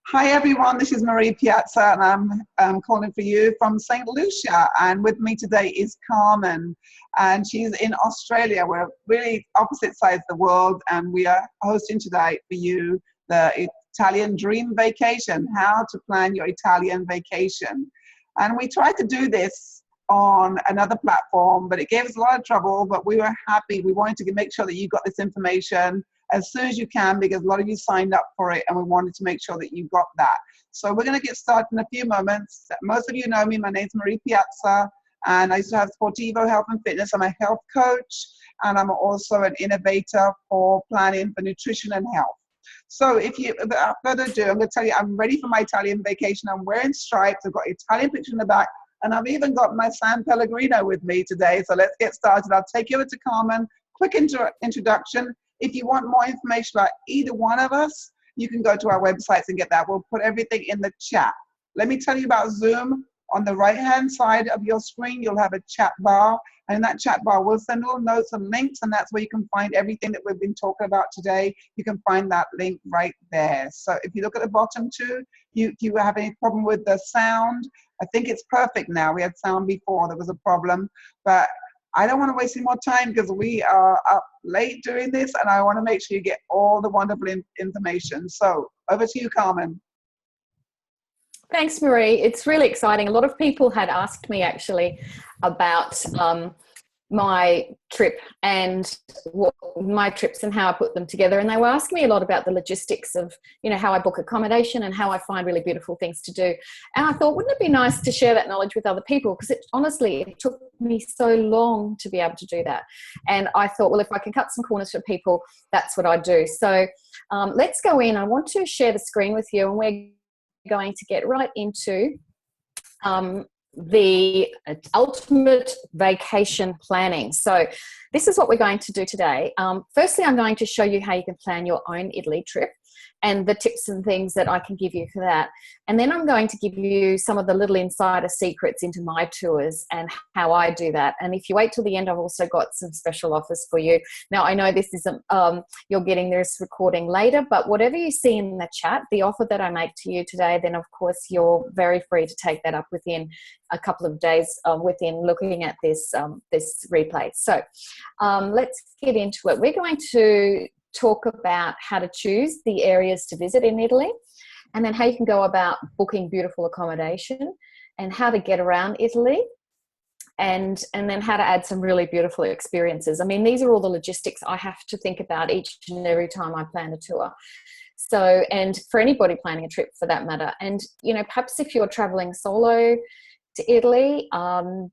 Hi everyone, this is Marie Piazza and I'm calling for you from St. Lucia, and with me today is Carmen, and she's in Australia. We're really opposite sides of the world, and we are hosting today for you the Italian Dream Vacation, how to plan your Italian vacation. And we tried to do this on another platform, but it gave us a lot of trouble, but we were happy. We wanted to make sure that you got this information as soon as you can, because a lot of you signed up for it and we wanted to make sure that you got that. So we're going to get started in a few moments. Most of you know me. My name's Marie Piazza, and I used to have Sportivo Health and Fitness. I'm a health coach, and I'm also an innovator for planning for nutrition and health. So without further ado, I'm going to tell you, I'm ready for my Italian vacation. I'm wearing stripes. I've got Italian picture in the back, and I've even got my San Pellegrino with me today. So let's get started. I'll take you over to Carmen. Quick introduction. If you want more information about either one of us, you can go to our websites and get that. We'll put everything in the chat. Let me tell you about Zoom. On the right-hand side of your screen, you'll have a chat bar. And in that chat bar, we'll send little notes and links, and that's where you can find everything that we've been talking about today. You can find that link right there. So if you look at the bottom too, you have any problem with the sound, I think it's perfect now. We had sound before, there was a problem. But I don't want to waste any more time because we are up late doing this, and I want to make sure you get all the wonderful information. So over to you, Carmen. Thanks, Marie. It's really exciting. A lot of people had asked me actually about my trip and my trips and how I put them together. And they were asking me a lot about the logistics of, how I book accommodation and how I find really beautiful things to do. And I thought, wouldn't it be nice to share that knowledge with other people? Because it took me so long to be able to do that. And I thought, well, if I can cut some corners for people, that's what I do. So let's go in. I want to share the screen with you, and we're going to get right into the ultimate vacation planning. So this is what we're going to do today. Firstly, I'm going to show you how you can plan your own Italy trip and the tips and things that I can give you for that. And then I'm going to give you some of the little insider secrets into my tours and how I do that. And if you wait till the end, I've also got some special offers for you. Now, I know this isn't, you're getting this recording later, but whatever you see in the chat, the offer that I make to you today, then of course you're very free to take that up within a couple of days within looking at this, this replay. So let's get into it. We're going to talk about how to choose the areas to visit in Italy, and then how you can go about booking beautiful accommodation, and how to get around Italy, and then how to add some really beautiful experiences. I mean, these are all the logistics I have to think about each and every time I plan a tour. So, and for anybody planning a trip for that matter. And, perhaps if you're traveling solo to Italy,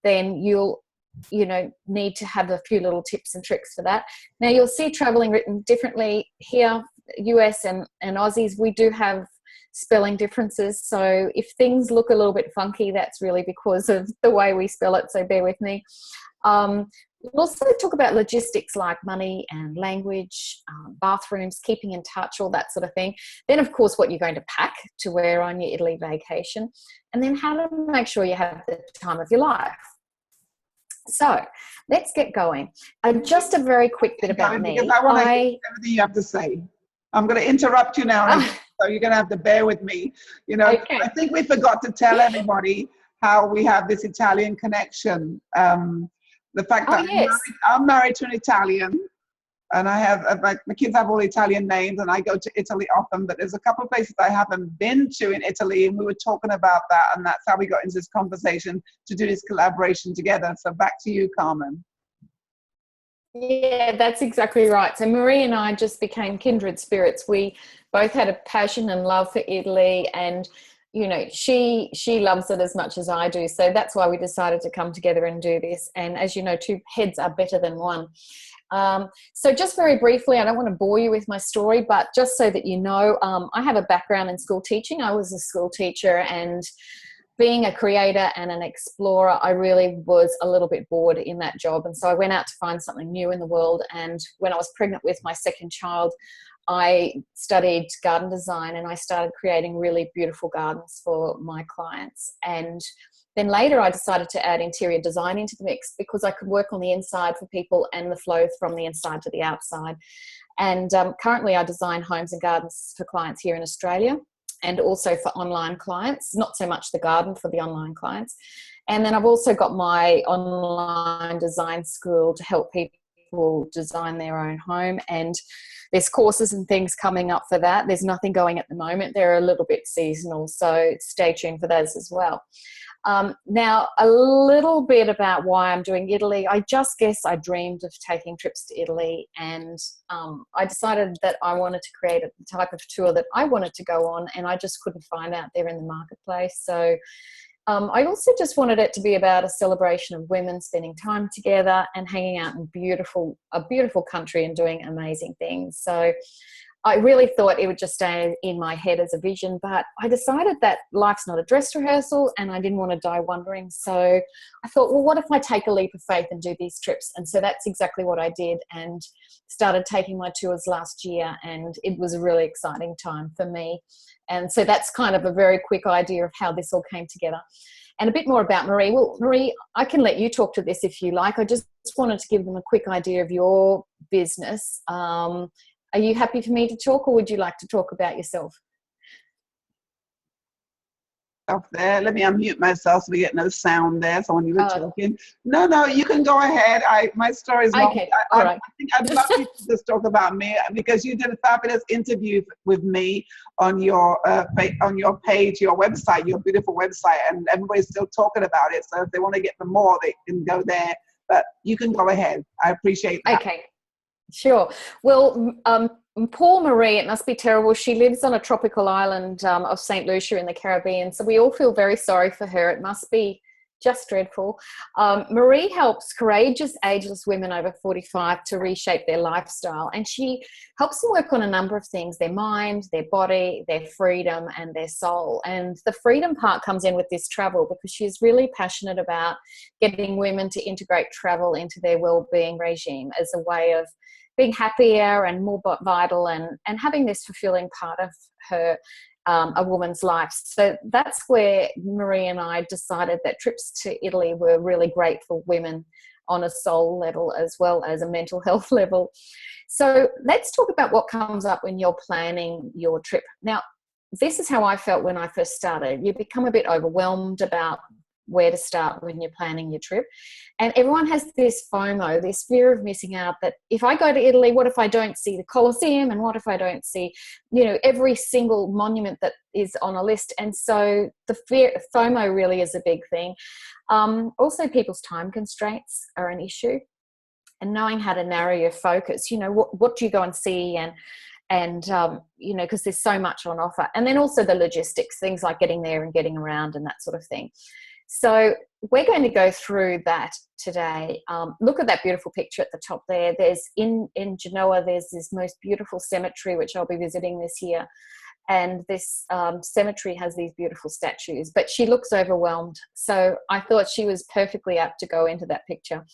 then you'll need to have a few little tips and tricks for that. Now, you'll see traveling written differently here. US and Aussies, we do have spelling differences. So if things look a little bit funky, that's really because of the way we spell it. So bear with me. We'll also talk about logistics like money and language, bathrooms, keeping in touch, all that sort of thing. Then, of course, what you're going to pack to wear on your Italy vacation, and then how to make sure you have the time of your life. So let's get going. Just a very quick bit about me. Because I want to hear everything you have to say. I'm going to interrupt you now, so you're going to have to bear with me. Okay. I think we forgot to tell everybody how we have this Italian connection. The fact that I'm married to an Italian, and I have my kids have all Italian names, and I go to Italy often, but there's a couple of places I haven't been to in Italy, and we were talking about that, and that's how we got into this conversation to do this collaboration together. So back to you, Carmen. Yeah, that's exactly right. So Marie and I just became kindred spirits. We both had a passion and love for Italy, and she loves it as much as I do. So that's why we decided to come together and do this. And as you know, two heads are better than one. So just very briefly, I don't want to bore you with my story, but just so that you know, I have a background in school teaching. I was a school teacher, and being a creator and an explorer, I really was a little bit bored in that job. And so I went out to find something new in the world. And when I was pregnant with my second child, I studied garden design, and I started creating really beautiful gardens for my clients. And then later I decided to add interior design into the mix because I could work on the inside for people and the flow from the inside to the outside. And currently I design homes and gardens for clients here in Australia, and also for online clients, not so much the garden, for the online clients. And then I've also got my online design school to help people design their own home, and there's courses and things coming up for that. There's nothing going at the moment. They're a little bit seasonal, so stay tuned for those as well. Now, a little bit about why I'm doing Italy. I just guess I dreamed of taking trips to Italy, and I decided that I wanted to create the type of tour that I wanted to go on, and I just couldn't find out there in the marketplace. So I also just wanted it to be about a celebration of women spending time together and hanging out in a beautiful country and doing amazing things. So I really thought it would just stay in my head as a vision, but I decided that life's not a dress rehearsal and I didn't want to die wondering. So I thought, well, what if I take a leap of faith and do these trips? And so that's exactly what I did, and started taking my tours last year, and it was a really exciting time for me. And so that's kind of a very quick idea of how this all came together. And a bit more about Marie. Well, Marie, I can let you talk to this if you like. I just wanted to give them a quick idea of your business. Are you happy for me to talk, or would you like to talk about yourself? Up there. Let me unmute myself so we get no sound there. So when you were talking, no, you can go ahead. My story is not. Okay, all right. I think I'd love you to just talk about me, because you did a fabulous interview with me on your page, your website, your beautiful website, and everybody's still talking about it. So if they want to get the more, they can go there. But you can go ahead. I appreciate that. Okay. Sure. Well, poor Marie, it must be terrible. She lives on a tropical island of St. Lucia in the Caribbean. So we all feel very sorry for her. It must be just dreadful. Marie helps courageous, ageless women over 45 to reshape their lifestyle. And she helps them work on a number of things: their mind, their body, their freedom, and their soul. And the freedom part comes in with this travel, because she's really passionate about getting women to integrate travel into their well-being regime as a way of being happier and more vital, and having this fulfilling part of her, a woman's life. So that's where Marie and I decided that trips to Italy were really great for women on a soul level as well as a mental health level. So let's talk about what comes up when you're planning your trip. Now, this is how I felt when I first started. You become a bit overwhelmed about where to start when you're planning your trip. And everyone has this FOMO, this fear of missing out, that if I go to Italy, what if I don't see the Colosseum? And what if I don't see, every single monument that is on a list? And so the FOMO really is a big thing. Also, people's time constraints are an issue, and knowing how to narrow your focus. What do you go and see? And because there's so much on offer. And then also the logistics, things like getting there and getting around and that sort of thing. So we're going to go through that today. Look at that beautiful picture at the top there. There's in Genoa, there's this most beautiful cemetery, which I'll be visiting this year. And this cemetery has these beautiful statues, but she looks overwhelmed. So I thought she was perfectly apt to go into that picture.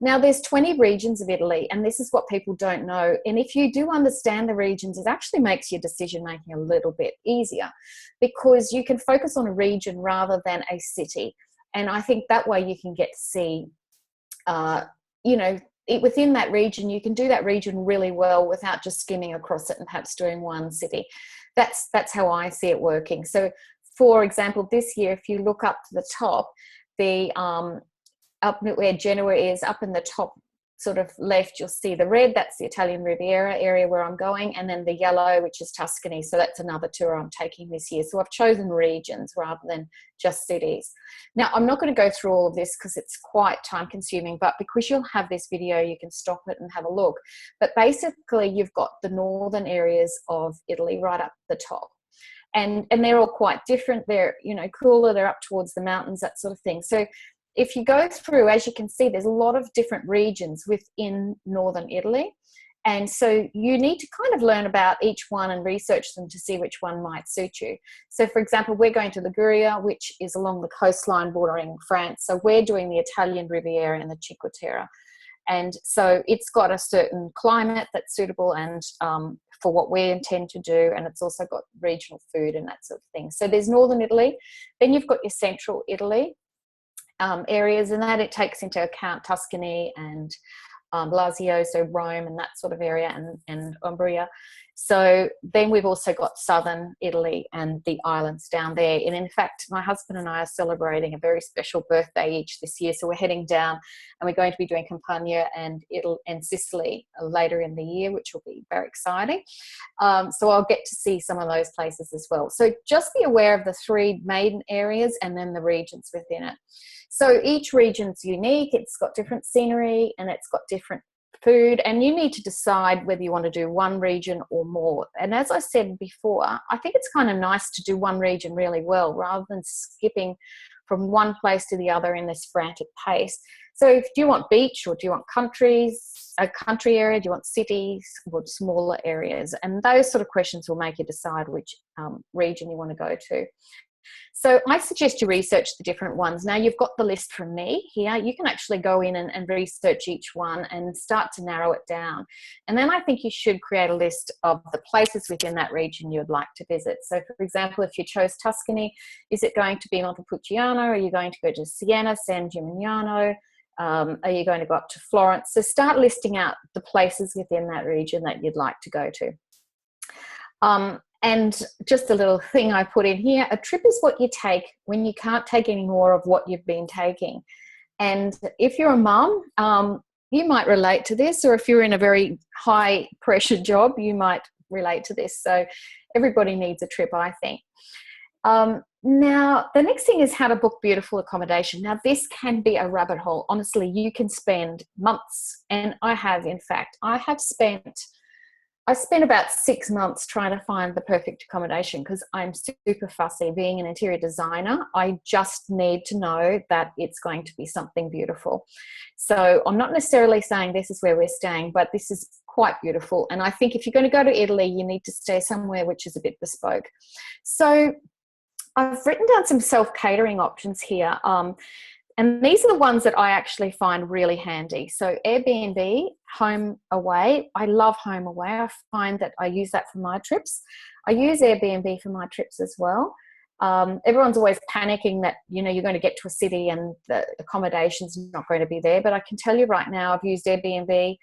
Now, there's 20 regions of Italy, and this is what people don't know. And if you do understand the regions, it actually makes your decision-making a little bit easier, because you can focus on a region rather than a city. And I think that way you can get to see, within that region, you can do that region really well without just skimming across it and perhaps doing one city. That's how I see it working. So, for example, this year, if you look up to the top, the up where Genoa is, up in the top sort of left, you'll see the red. That's the Italian Riviera area where I'm going, and then the yellow, which is Tuscany. So that's another tour I'm taking this year. So I've chosen regions rather than just cities. Now, I'm not going to go through all of this because it's quite time consuming, but because you'll have this video, you can stop it and have a look. But basically, you've got the northern areas of Italy right up the top. And they're all quite different. They're, cooler, they're up towards the mountains, that sort of thing. So if you go through, as you can see, there's a lot of different regions within northern Italy. And so you need to kind of learn about each one and research them to see which one might suit you. So, for example, we're going to Liguria, which is along the coastline bordering France. So we're doing the Italian Riviera and the Cinque Terre. And so it's got a certain climate that's suitable and for what we intend to do. And it's also got regional food and that sort of thing. So there's northern Italy. Then you've got your central Italy areas, and that it takes into account Tuscany and Lazio, so Rome and that sort of area, and Umbria. So then we've also got southern Italy and the islands down there. And in fact, my husband and I are celebrating a very special birthday each this year. So we're heading down and we're going to be doing Campania and Italy and Sicily later in the year, which will be very exciting. So I'll get to see some of those places as well. So just be aware of the 3 main areas and then the regions within it. So each region's unique. It's got different scenery and it's got different food, and you need to decide whether you want to do one region or more. And as I said before, I think it's kind of nice to do one region really well rather than skipping from one place to the other in this frantic pace. So do you want beach, or do you want a country area? Do you want cities or smaller areas? And those sort of questions will make you decide which region you want to go to. So I suggest you research the different ones. Now you've got the list from me here. You can actually go in and research each one and start to narrow it down. And then I think you should create a list of the places within that region you'd like to visit. So for example, if you chose Tuscany, is it going to be Montepulciano? Are you going to go to Siena, San Gimignano? Are you going to go up to Florence? So start listing out the places within that region that you'd like to go to. And just a little thing I put in here, a trip is what you take when you can't take any more of what you've been taking. And if you're a mum, you might relate to this, or if you're in a very high pressure job, you might relate to this. So everybody needs a trip, I think. Now, the next thing is how to book beautiful accommodation. Now, this can be a rabbit hole. Honestly, you can spend months, and I have, in fact, I spent about 6 months trying to find the perfect accommodation because I'm super fussy. Being an interior designer, I just need to know that it's going to be something beautiful. So I'm not necessarily saying this is where we're staying, but this is quite beautiful. And I think if you're going to go to Italy, you need to stay somewhere which is a bit bespoke. So I've written down some self-catering options here. And these are the ones that I actually find really handy. So Airbnb, home away. I love home away. I find that I use that for my trips. I use Airbnb for my trips as well. Everyone's always panicking that, you're going to get to a city and the accommodation's not going to be there. But I can tell you right now, I've used Airbnb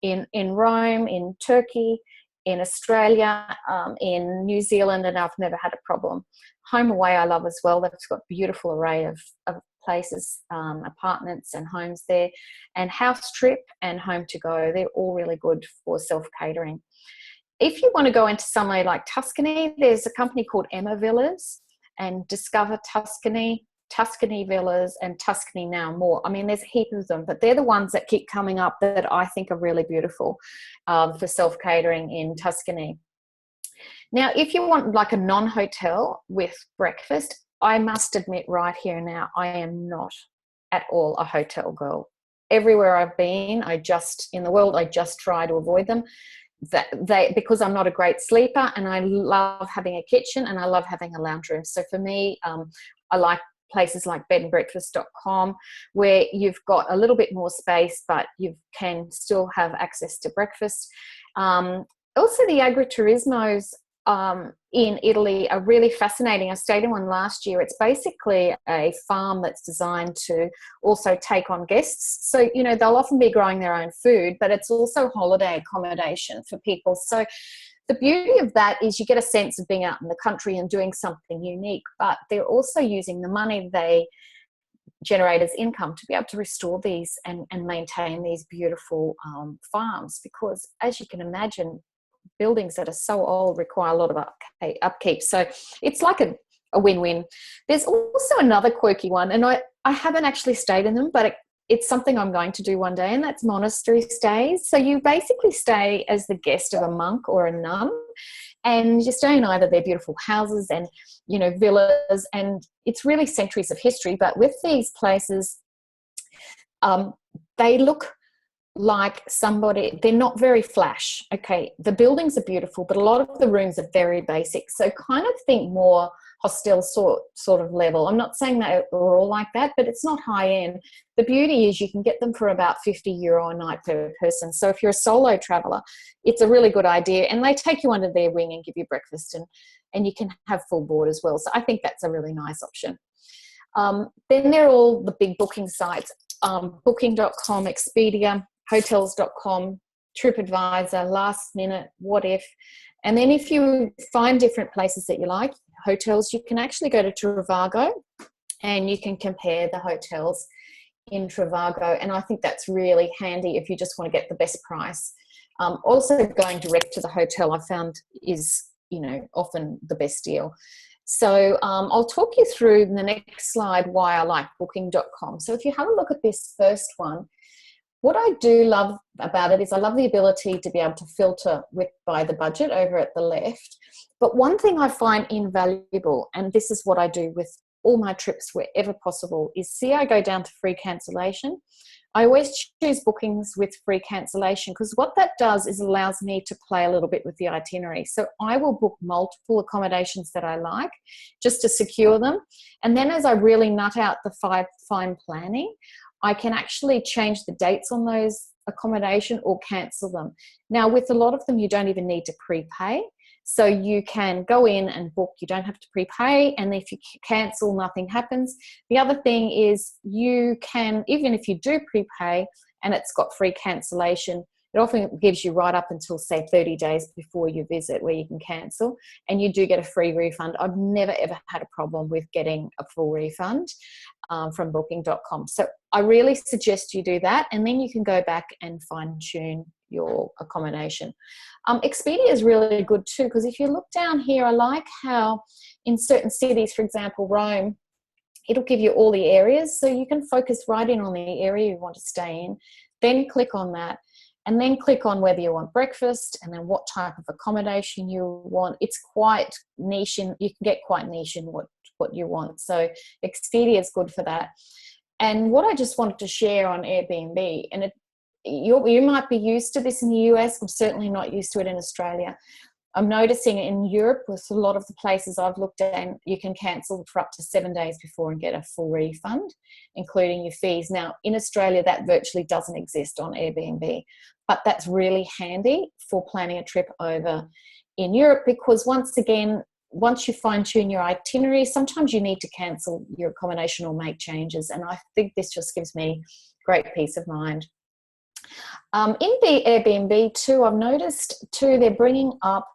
in Rome, in Turkey, in Australia, in New Zealand, and I've never had a problem. Home away I love as well. They've got a beautiful array of places, apartments and homes there, and House Trip and Home to Go. They're all really good for self-catering. If you want to go into somewhere like Tuscany, there's a company called Emma Villas and Discover Tuscany, Tuscany Villas, and Tuscany Now More. I mean, there's heaps of them, but they're the ones that keep coming up that I think are really beautiful for self-catering in Tuscany. Now, if you want like a non-hotel with breakfast, I must admit right here now, I am not at all a hotel girl. Everywhere I've been, in the world, I just try to avoid them. Because I'm not a great sleeper, and I love having a kitchen and I love having a lounge room. So for me, I like places like bedandbreakfast.com, where you've got a little bit more space, but you can still have access to breakfast. Also, the agriturismos in Italy are really fascinating. I stayed in one last year. It's basically a farm that's designed to also take on guests. So, they'll often be growing their own food, but it's also holiday accommodation for people. So the beauty of that is you get a sense of being out in the country and doing something unique, but they're also using the money they generate as income to be able to restore these and maintain these beautiful farms, because as you can imagine, buildings that are so old require a lot of upkeep. So it's like a win-win. There's also another quirky one, and I haven't actually stayed in them, but it's something I'm going to do one day, and that's monastery stays. So you basically stay as the guest of a monk or a nun, and you stay in either their beautiful houses and, villas, and it's really centuries of history. But with these places, they look like they're not very flash. Okay, the buildings are beautiful, but a lot of the rooms are very basic. So kind of think more hostel sort of level. I'm not saying that we're all like that, but it's not high end. The beauty is you can get them for about €50 a night per person. So if you're a solo traveler, it's a really good idea. And they take you under their wing and give you breakfast, and you can have full board as well. So I think that's a really nice option. Then there are all the big booking sites, booking.com, Expedia, hotels.com, TripAdvisor, last minute, what if. And then if you find different places that you like, hotels, you can actually go to Trivago and you can compare the hotels in Trivago. And I think that's really handy if you just want to get the best price. Also going direct to the hotel I found is, often the best deal. So I'll talk you through in the next slide why I like booking.com. So if you have a look at this first one, what I do love about it is I love the ability to be able to filter by the budget over at the left. But one thing I find invaluable, and this is what I do with all my trips wherever possible, is I go down to free cancellation. I always choose bookings with free cancellation because what that does is allows me to play a little bit with the itinerary. So I will book multiple accommodations that I like just to secure them. And then as I really nut out the fine planning, I can actually change the dates on those accommodation or cancel them. Now, with a lot of them, you don't even need to prepay. So you can go in and book, you don't have to prepay, and if you cancel, nothing happens. The other thing is you can, even if you do prepay and it's got free cancellation, it often gives you right up until, say, 30 days before you visit where you can cancel, and you do get a free refund. I've never, ever had a problem with getting a full refund from booking.com. So I really suggest you do that, and then you can go back and fine-tune your accommodation. Expedia is really good too, because if you look down here, I like how in certain cities, for example, Rome, it'll give you all the areas, so you can focus right in on the area you want to stay in, then click on that, and then click on whether you want breakfast and then what type of accommodation you want. It's quite niche, and you can get quite niche in what you want. So Expedia is good for that. And what I just wanted to share on Airbnb, and you might be used to this in the US, I'm certainly not used to it in Australia. I'm noticing in Europe, with a lot of the places I've looked at, you can cancel for up to 7 days before and get a full refund, including your fees. Now, in Australia, that virtually doesn't exist on Airbnb, but that's really handy for planning a trip over in Europe, because once you fine-tune your itinerary, sometimes you need to cancel your accommodation or make changes, and I think this just gives me great peace of mind. In the Airbnb too, I've noticed too, they're bringing up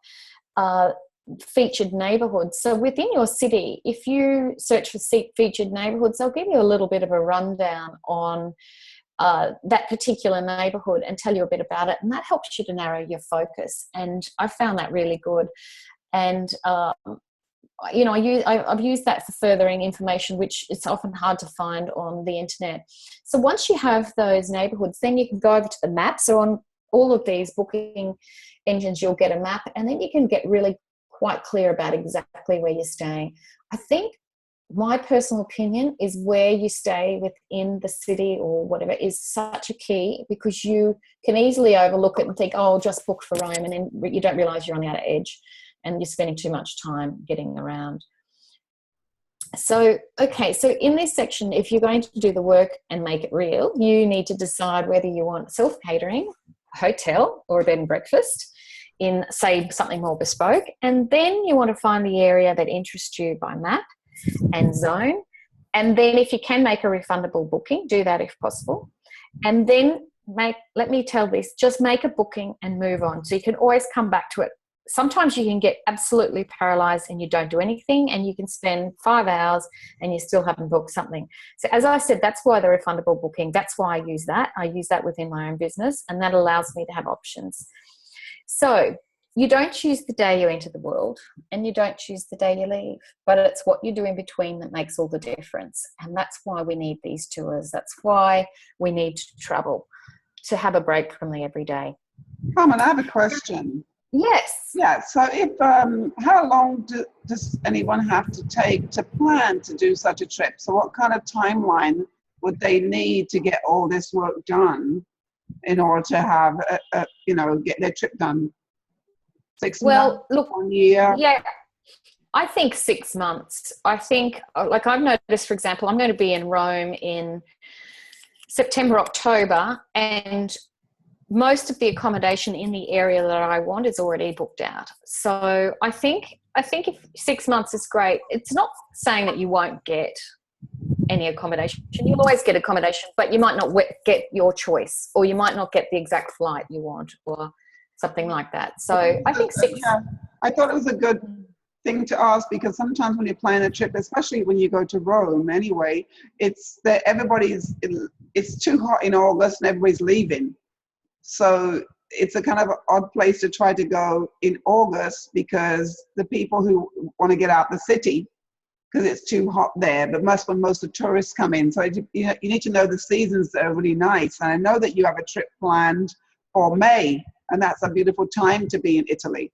featured neighbourhoods. So within your city, if you search for featured neighbourhoods, they'll give you a little bit of a rundown on that particular neighbourhood and tell you a bit about it, and that helps you to narrow your focus. And I found that really good. And I've used that for furthering information, which it's often hard to find on the internet. So once you have those neighbourhoods, then you can go over to the map. So on all of these booking engines, you'll get a map, and then you can get really quite clear about exactly where you're staying. I think my personal opinion is where you stay within the city or whatever is such a key, because you can easily overlook it and think, oh, I'll just book for Rome, and then you don't realise you're on the outer edge and you're spending too much time getting around. So, okay, so in this section, if you're going to do the work and make it real, you need to decide whether you want self-catering, hotel, or a bed and breakfast in, say, something more bespoke. And then you want to find the area that interests you by map and zone. And then if you can make a refundable booking, do that if possible. And then let me tell this, just make a booking and move on. So you can always come back to it. Sometimes you can get absolutely paralyzed and you don't do anything, and you can spend 5 hours and you still haven't booked something. So as I said, that's why the refundable booking, that's why I use that. I use that within my own business, and that allows me to have options. So you don't choose the day you enter the world, and you don't choose the day you leave, but it's what you do in between that makes all the difference. And that's why we need these tours. That's why we need to travel, to have a break from the everyday. Carmen, I have a question. Yes. Yeah, so if how long does anyone have to take to plan to do such a trip? So what kind of timeline would they need to get all this work done in order to have get their trip done? 6 months, look, 1 year? Yeah, I think 6 months. I think, like I've noticed, for example, I'm going to be in Rome in September, October, and most of the accommodation in the area that I want is already booked out. So I think if 6 months is great. It's not saying that you won't get any accommodation. You'll always get accommodation, but you might not get your choice, or you might not get the exact flight you want, or something like that. So I think 6. Yeah, I thought it was a good thing to ask, because sometimes when you plan a trip, especially when you go to Rome anyway, it's that it's too hot in August and everybody's leaving. So it's a kind of odd place to try to go in August, because the people who want to get out the city, because it's too hot there, but when most of the tourists come in. So you need to know the seasons that are really nice. And I know that you have a trip planned for May, and that's a beautiful time to be in Italy.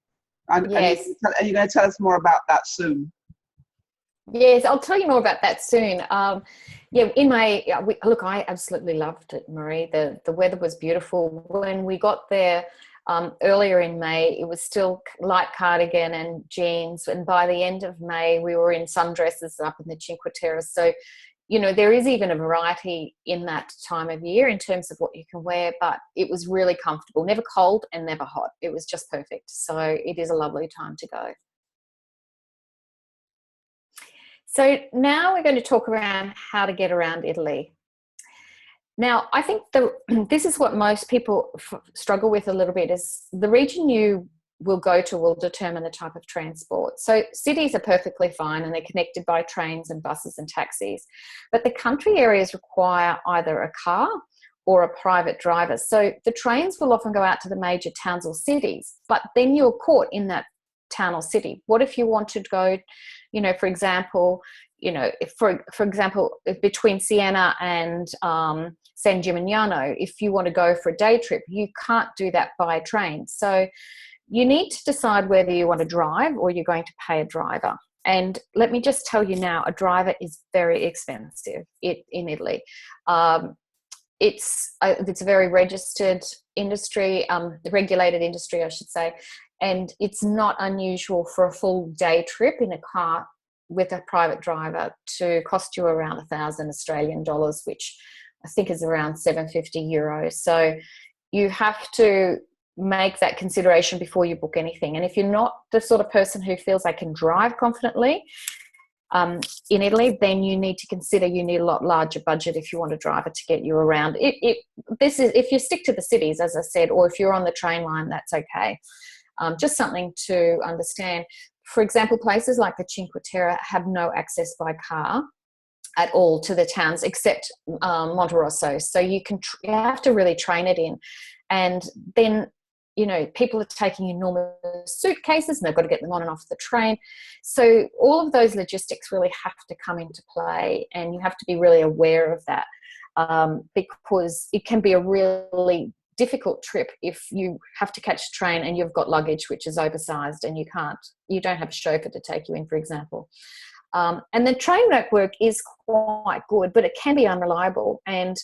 Yes. And you're going to tell us more about that soon. Yes, I'll tell you more about that soon. Yeah, in May, look, I absolutely loved it, Marie. The weather was beautiful. When we got there earlier in May, it was still light cardigan and jeans. And by the end of May, we were in sundresses up in the Cinque Terre. So, you know, there is even a variety in that time of year in terms of what you can wear, but it was really comfortable, never cold and never hot. It was just perfect. So it is a lovely time to go. So now we're going to talk around how to get around Italy. Now, I think this is what most people struggle with a little bit, is the region you will go to will determine the type of transport. So cities are perfectly fine and they're connected by trains and buses and taxis, but the country areas require either a car or a private driver. So the trains will often go out to the major towns or cities, but then you're caught in that town or city. What if you want to go, you know, for example, if between Siena and San Gimignano, if you want to go for a day trip, you can't do that by train. So you need to decide whether you want to drive or you're going to pay a driver. And let me just tell you now, a driver is very expensive in Italy. It's a very registered industry, regulated industry, I should say. And it's not unusual for a full day trip in a car with a private driver to cost you around 1,000 Australian dollars, which I think is around 750 euros. So you have to make that consideration before you book anything. And if you're not the sort of person who feels they can drive confidently in Italy, then you need to consider you need a lot larger budget if you want a driver to get you around. If you stick to the cities, as I said, or if you're on the train line, that's okay. Just something to understand. For example, places like the Cinque Terre have no access by car at all to the towns except Monterosso. So you have to really train it in. And then, you know, people are taking enormous suitcases and they've got to get them on and off the train. So all of those logistics really have to come into play, and you have to be really aware of that because it can be a really difficult trip if you have to catch a train and you've got luggage which is oversized and you don't have a chauffeur to take you in, for example. And the train network is quite good, but it can be unreliable. And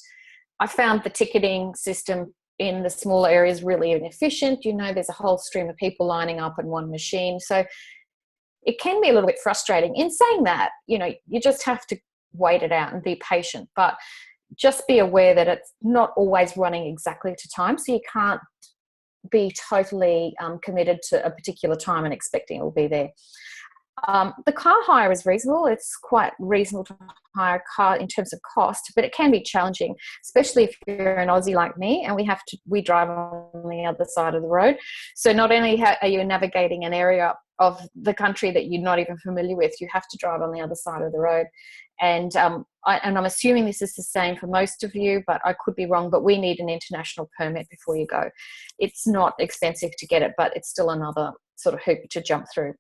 I found the ticketing system in the smaller areas really inefficient. You know, there's a whole stream of people lining up in one machine. So it can be a little bit frustrating. In saying that, you know, you just have to wait it out and be patient. But just be aware that it's not always running exactly to time. So you can't be totally committed to a particular time and expecting it will be there. The car hire is reasonable. It's quite reasonable to hire a car in terms of cost, but it can be challenging, especially if you're an Aussie like me and we drive on the other side of the road. So not only are you navigating an area of the country that you're not even familiar with, you have to drive on the other side of the road. And I'm assuming this is the same for most of you, but I could be wrong, but we need an international permit before you go. It's not expensive to get it, but it's still another sort of hoop to jump through.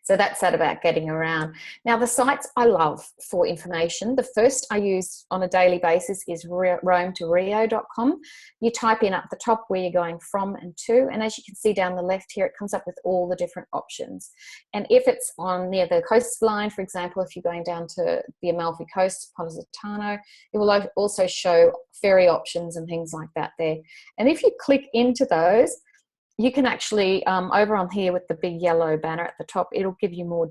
So that's that about getting around. Now, the sites I love for information, the first I use on a daily basis is roamtorio.com. You type in up the top where you're going from and to, and as you can see down the left here, it comes up with all the different options. And if it's on near the coastline, for example, if you're going down to the Amalfi Coast, Positano, it will also show ferry options and things like that there. And if you click into those, you can actually, over on here with the big yellow banner at the top, it'll give you more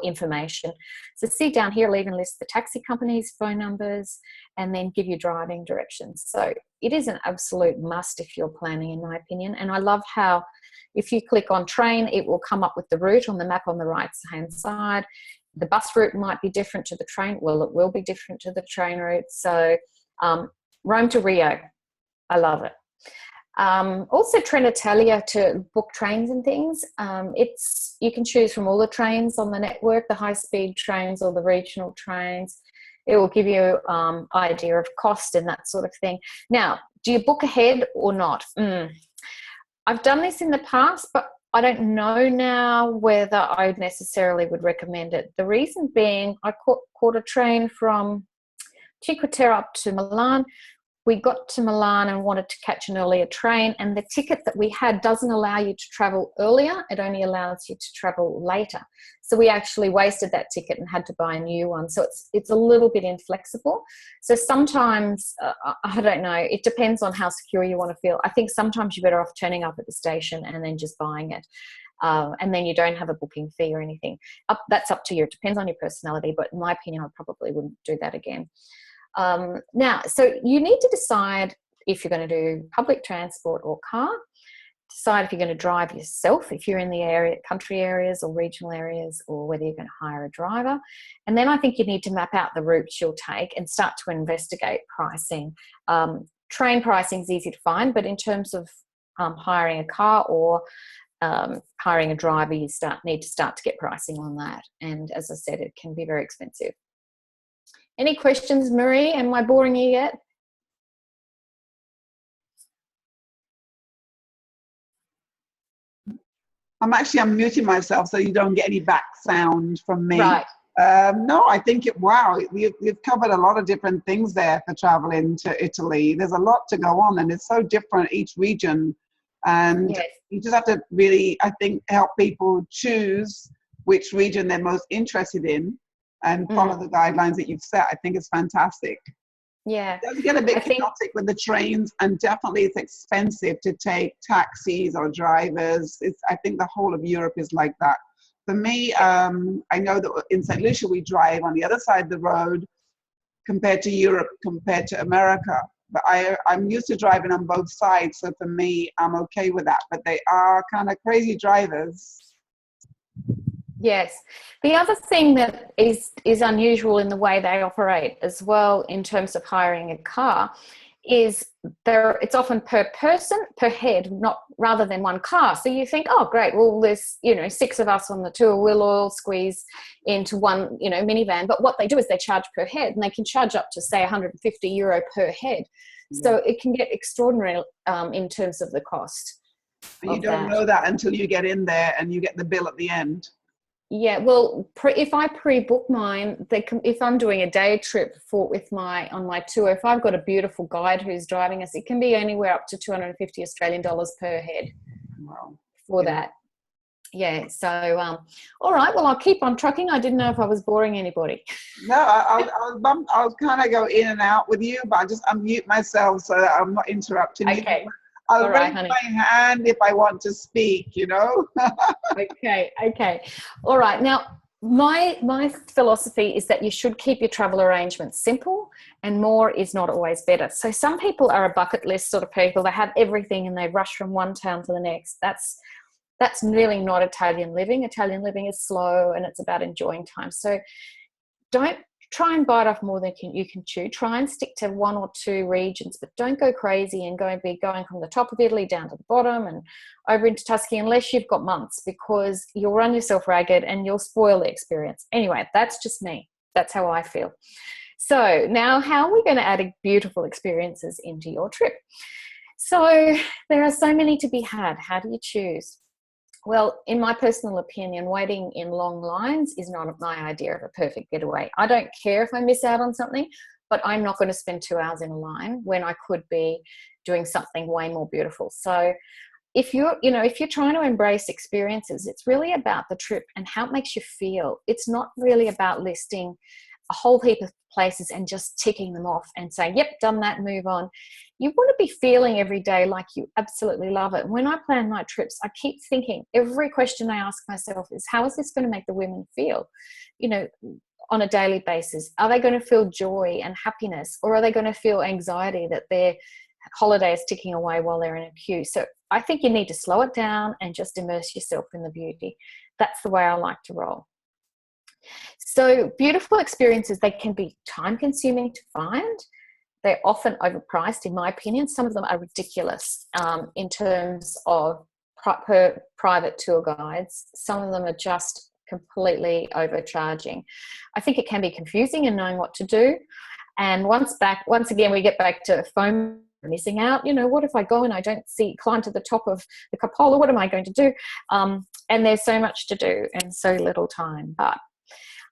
information. So see down here, it'll even list the taxi companies, phone numbers, and then give you driving directions. So it is an absolute must if you're planning, in my opinion. And I love how if you click on train, it will come up with the route on the map on the right-hand side. The bus route might be different to the train. Well, it will be different to the train route. So Rome to Rio, I love it. Also Trenitalia to book trains and things. You can choose from all the trains on the network, the high-speed trains or the regional trains. It will give you idea of cost and that sort of thing. Now, do you book ahead or not? I've done this in the past, but I don't know now whether I necessarily would recommend it. The reason being, I caught a train from Cinque Terre up to Milan. We got to Milan and wanted to catch an earlier train, and the ticket that we had doesn't allow you to travel earlier. It only allows you to travel later. So we actually wasted that ticket and had to buy a new one. So it's a little bit inflexible. So sometimes, I don't know, it depends on how secure you want to feel. I think sometimes you're better off turning up at the station and then just buying it. And then you don't have a booking fee or anything. That's up to you. It depends on your personality, but in my opinion, I probably wouldn't do that again. Now, so you need to decide if you're going to do public transport or car. Decide if you're going to drive yourself, if you're in the country areas or regional areas, or whether you're going to hire a driver. And then I think you need to map out the routes you'll take and start to investigate pricing. Train pricing is easy to find, but in terms of hiring a car or hiring a driver, you need to start to get pricing on that. And as I said, it can be very expensive. Any questions, Marie? Am I boring you yet? I'm muting myself so you don't get any back sound from me. Right. No, I think wow, you've covered a lot of different things there for traveling to Italy. There's a lot to go on, and it's so different each region. And yes. You just have to really, I think, help people choose which region they're most interested in and follow the guidelines that you've set. I think it's fantastic. Yeah. It does get a bit chaotic with the trains, and definitely it's expensive to take taxis or drivers. I think the whole of Europe is like that. For me, I know that in St. Lucia we drive on the other side of the road compared to Europe, compared to America. But I'm used to driving on both sides, so for me, I'm okay with that. But they are kind of crazy drivers. Yes. The other thing that is unusual in the way they operate as well in terms of hiring a car is it's often per person, per head, not rather than one car. So you think, oh, great, well, there's, 6 of us on the tour, we'll all squeeze into one, minivan. But what they do is they charge per head, and they can charge up to, say, €150 per head. Yeah. So it can get extraordinary in terms of the cost. And you don't know that until you get in there and you get the bill at the end. Yeah, well, if I pre-book mine, if I'm doing a day trip on my tour, if I've got a beautiful guide who's driving us, it can be anywhere up to $250 Australian per head. Wow. For that. Yeah. So, all right. Well, I'll keep on trucking. I didn't know if I was boring anybody. No, I'll kind of go in and out with you, but I just unmute myself so that I'm not interrupting you. I'll raise my hand if I want to speak, Okay. All right. Now, my philosophy is that you should keep your travel arrangements simple, and more is not always better. So some people are a bucket list sort of people. They have everything and they rush from one town to the next. That's really not Italian living. Italian living is slow, and it's about enjoying time. So don't try and bite off more than you can chew. Try and stick to 1 or 2 regions, but don't go crazy and be going from the top of Italy down to the bottom and over into Tuscany unless you've got months, because you'll run yourself ragged and you'll spoil the experience. Anyway, that's just me. That's how I feel. So now, how are we going to add beautiful experiences into your trip? So there are so many to be had. How do you choose? Well, in my personal opinion, waiting in long lines is not my idea of a perfect getaway. I don't care if I miss out on something, but I'm not going to spend 2 hours in a line when I could be doing something way more beautiful. So if you're trying to embrace experiences, it's really about the trip and how it makes you feel. It's not really about listing a whole heap of places and just ticking them off and saying, yep, done that, move on. You want to be feeling every day like you absolutely love it. When I plan my trips, I keep thinking, every question I ask myself is, how is this going to make the women feel, on a daily basis? Are they going to feel joy and happiness, or are they going to feel anxiety that their holiday is ticking away while they're in a queue? So I think you need to slow it down and just immerse yourself in the beauty. That's the way I like to roll. So beautiful experiences, they can be time consuming to find. They're often overpriced, in my opinion. Some of them are ridiculous in terms of per private tour guides. Some of them are just completely overcharging. I think it can be confusing in knowing what to do. And once again, we get back to FOMO, missing out. You know, what if I go and I don't climb to the top of the cupola? What am I going to do? And there's so much to do and so little time. But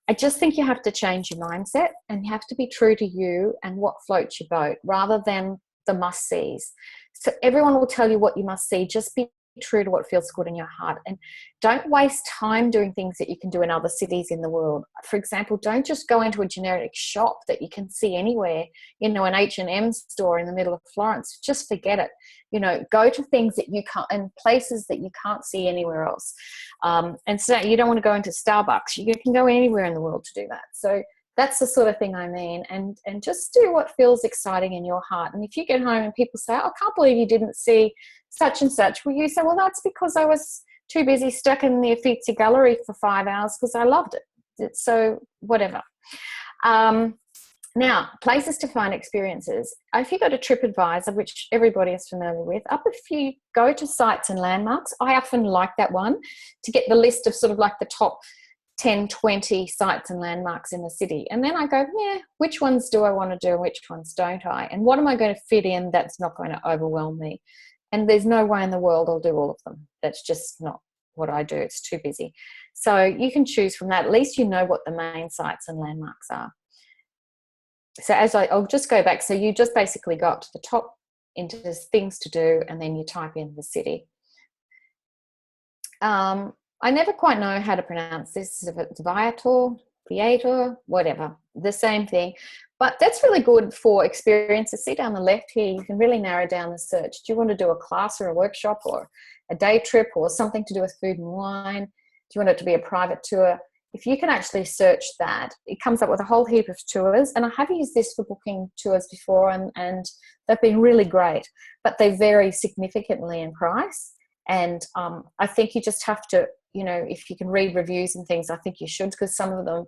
I just think you have to change your mindset, and you have to be true to you and what floats your boat rather than the must-sees. So everyone will tell you what you must see. Just be true to what feels good in your heart, and don't waste time doing things that you can do in other cities in the world. For example, don't just go into a generic shop that you can see anywhere, you know, an H&M store in the middle of Florence. Just forget it. You know, go to things that you can't, and places that you can't see anywhere else. And so you don't want to go into Starbucks. You can go anywhere in the world to do that. So that's the sort of thing I mean. And just do what feels exciting in your heart. And if you get home and people say, I can't believe you didn't see such and such, well, you say, well, that's because I was too busy stuck in the Uffizi Gallery for 5 hours because I loved it. So whatever. Now, places to find experiences. If you go to TripAdvisor, which everybody is familiar with, if you go to sites and landmarks, I often like that one to get the list of sort of like the top 10, 20 sites and landmarks in the city. And then I go, yeah, which ones do I want to do and which ones don't I? And what am I going to fit in that's not going to overwhelm me? And there's no way in the world I'll do all of them. That's just not what I do. It's too busy. So you can choose from that. At least you know what the main sites and landmarks are. So I'll just go back. So you just basically got to the top into things to do, and then you type in the city. I never quite know how to pronounce this, if it's Viator, whatever, the same thing. But that's really good for experiences. See down the left here, you can really narrow down the search. Do you want to do a class or a workshop or a day trip or something to do with food and wine? Do you want it to be a private tour? If you can actually search that, it comes up with a whole heap of tours. And I have used this for booking tours before, and they've been really great, but they vary significantly in price. And I think you just have to, you know, if you can read reviews and things, I think you should, because some of them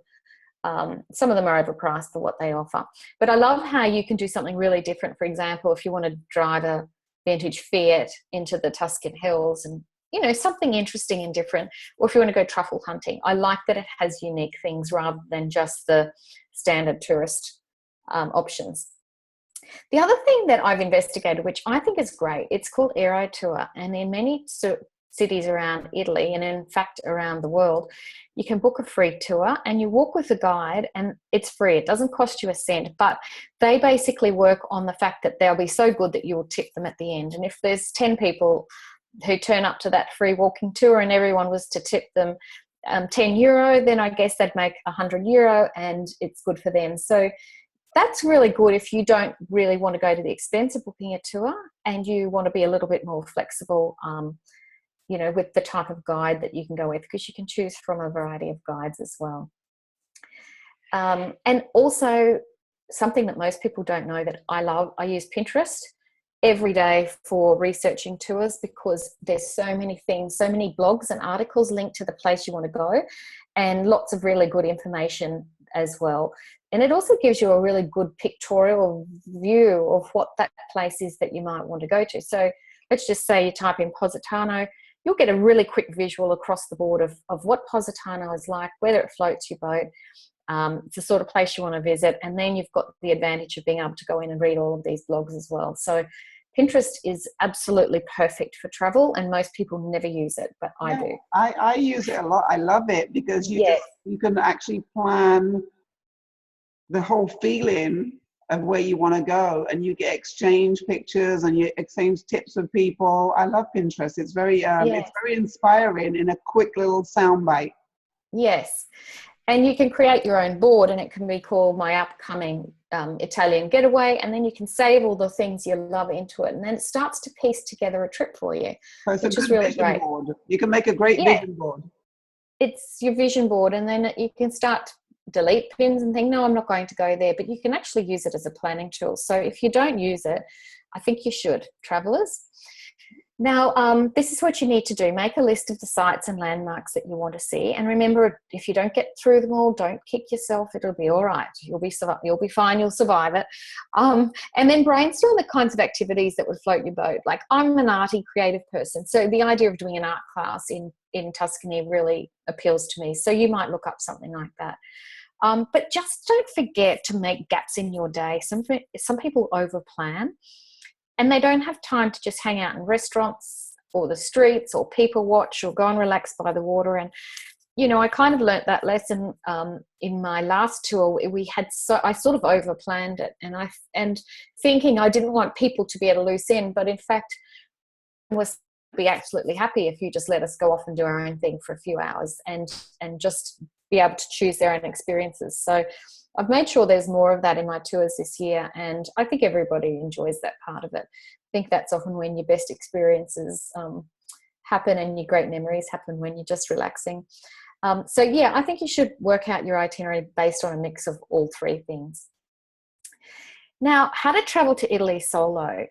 are overpriced for what they offer. But I love how you can do something really different. For example, if you want to drive a vintage Fiat into the Tuscan hills and, you know, something interesting and different, or if you want to go truffle hunting, I like that it has unique things rather than just the standard tourist options. The other thing that I've investigated, which I think is great, it's called Aero Tour, and in many cities around Italy, and in fact around the world, you can book a free tour and you walk with a guide, and it's free. It doesn't cost you a cent, but they basically work on the fact that they'll be so good that you will tip them at the end. And if there's 10 people who turn up to that free walking tour and everyone was to tip them €10, then I guess they'd make €100 and it's good for them. So that's really good if you don't really want to go to the expense of booking a tour and you want to be a little bit more flexible, you know, with the type of guide that you can go with, because you can choose from a variety of guides as well. And also something that most people don't know that I love, I use Pinterest every day for researching tours, because there's so many things, so many blogs and articles linked to the place you want to go, and lots of really good information as well. And it also gives you a really good pictorial view of what that place is that you might want to go to. So let's just say you type in Positano, you'll get a really quick visual across the board of what Positano is like, whether it floats your boat. It's the sort of place you want to visit. And then you've got the advantage of being able to go in and read all of these blogs as well. So Pinterest is absolutely perfect for travel, and most people never use it, but I do. I use it a lot. I love it because you can actually plan the whole feeling of where you want to go, and you get exchange pictures and you exchange tips with people. I love Pinterest. It's very it's very inspiring in a quick little soundbite. Yes. And you can create your own board, and it can be called My Upcoming Italian Getaway, and then you can save all the things you love into it, and then it starts to piece together a trip for you, so it's which a is really vision great. Board. You can make a great vision board. It's your vision board, and then you can start to delete pins and think, no, I'm not going to go there, but you can actually use it as a planning tool. So if you don't use it, I think you should, travelers. Now, this is what you need to do. Make a list of the sites and landmarks that you want to see. And remember, if you don't get through them all, don't kick yourself. It'll be all right. You'll be fine. You'll survive it. And then brainstorm the kinds of activities that would float your boat. Like, I'm an arty, creative person. So the idea of doing an art class in Tuscany really appeals to me. So you might look up something like that. But just don't forget to make gaps in your day. Some people over-plan. And they don't have time to just hang out in restaurants or the streets or people watch or go and relax by the water. And, you know, I kind of learnt that lesson in my last tour. I sort of over-planned it, and thinking I didn't want people to be at a loose end, but in fact was be absolutely happy if you just let us go off and do our own thing for a few hours and just be able to choose their own experiences. So I've made sure there's more of that in my tours this year, and I think everybody enjoys that part of it. I think that's often when your best experiences happen and your great memories happen, when you're just relaxing. So yeah, I think you should work out your itinerary based on a mix of all three things. Now, how to travel to Italy solo.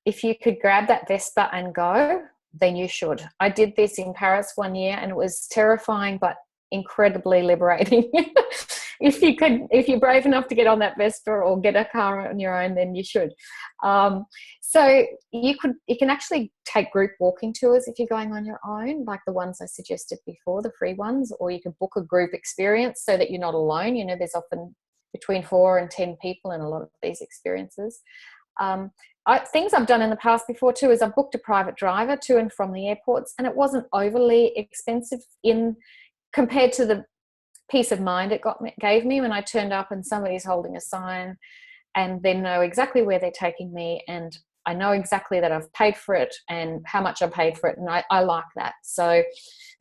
If you could grab that Vespa and go, then you should. I did this in Paris one year and it was terrifying but incredibly liberating. If you're brave enough to get on that Vespa or get a car on your own, then you should. So you can actually take group walking tours if you're going on your own, like the ones I suggested before, the free ones, or you can book a group experience so that you're not alone. You know, there's often between 4 and 10 people in a lot of these experiences. Things I've done in the past before too is I've booked a private driver to and from the airports, and it wasn't overly expensive compared to the peace of mind it gave me when I turned up and somebody's holding a sign and they know exactly where they're taking me, and I know exactly that I've paid for it and how much I paid for it, and I like that. So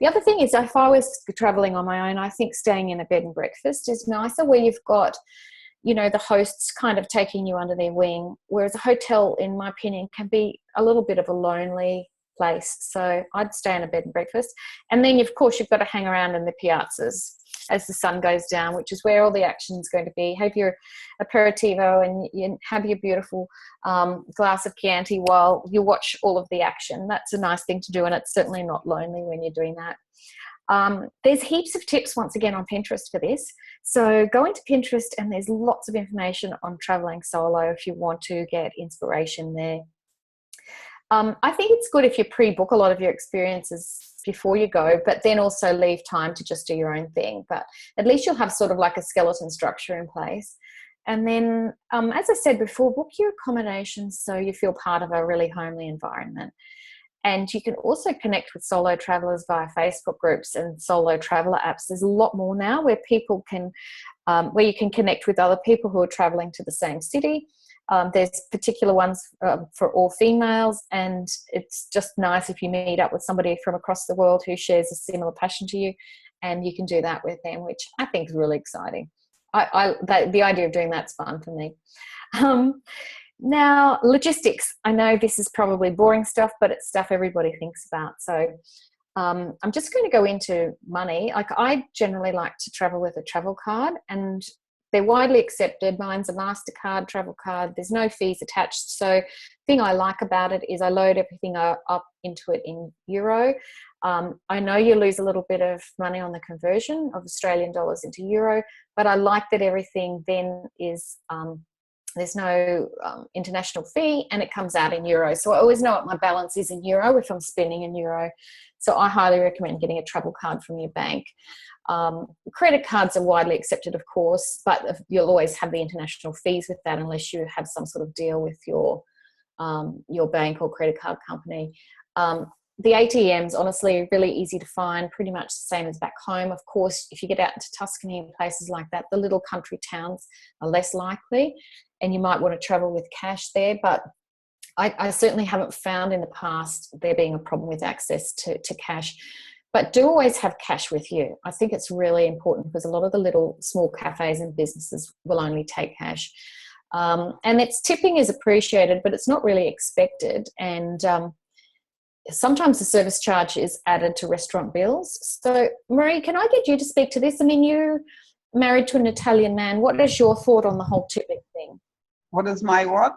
the other thing is, if I was traveling on my own, I think staying in a bed and breakfast is nicer, where you've got, you know, the hosts kind of taking you under their wing, whereas a hotel, in my opinion, can be a little bit of a lonely place. So I'd stay in a bed and breakfast. And then, of course, you've got to hang around in the piazzas as the sun goes down, which is where all the action is going to be. Have your aperitivo and you have your beautiful glass of Chianti while you watch all of the action. That's a nice thing to do, and it's certainly not lonely when you're doing that. There's heaps of tips, once again, on Pinterest for this. So go into Pinterest and there's lots of information on traveling solo if you want to get inspiration there. I think it's good if you pre-book a lot of your experiences before you go, but then also leave time to just do your own thing. But at least you'll have sort of like a skeleton structure in place. And then, as I said before, book your accommodations so you feel part of a really homely environment. And you can also connect with solo travelers via Facebook groups and solo traveler apps. There's a lot more now where people can, where you can connect with other people who are traveling to the same city. There's particular ones for all females, and it's just nice if you meet up with somebody from across the world who shares a similar passion to you, and you can do that with them, which I think is really exciting. The idea of doing that's fun for me. Now, logistics. I know this is probably boring stuff, but it's stuff everybody thinks about. So I'm just going to go into money. Like, I generally like to travel with a travel card, and they're widely accepted. Mine's a MasterCard travel card. There's no fees attached. So the thing I like about it is I load everything up into it in euro. I know you lose a little bit of money on the conversion of Australian dollars into euro, but I like that everything then is there's no international fee, and it comes out in euro. So I always know what my balance is in euro if I'm spending in euro. So I highly recommend getting a travel card from your bank. Credit cards are widely accepted, of course, but you'll always have the international fees with that unless you have some sort of deal with your bank or credit card company. The ATMs, honestly, are really easy to find, pretty much the same as back home. Of course, if you get out into Tuscany and places like that, the little country towns are less likely, and you might want to travel with cash there. But I certainly haven't found in the past there being a problem with access to cash. But do always have cash with you. I think it's really important because a lot of the little small cafes and businesses will only take cash. And its tipping is appreciated, but it's not really expected. And sometimes the service charge is added to restaurant bills. So, Marie, can I get you to speak to this? I mean, you're married to an Italian man. What is your thought on the whole tipping thing? What is my what?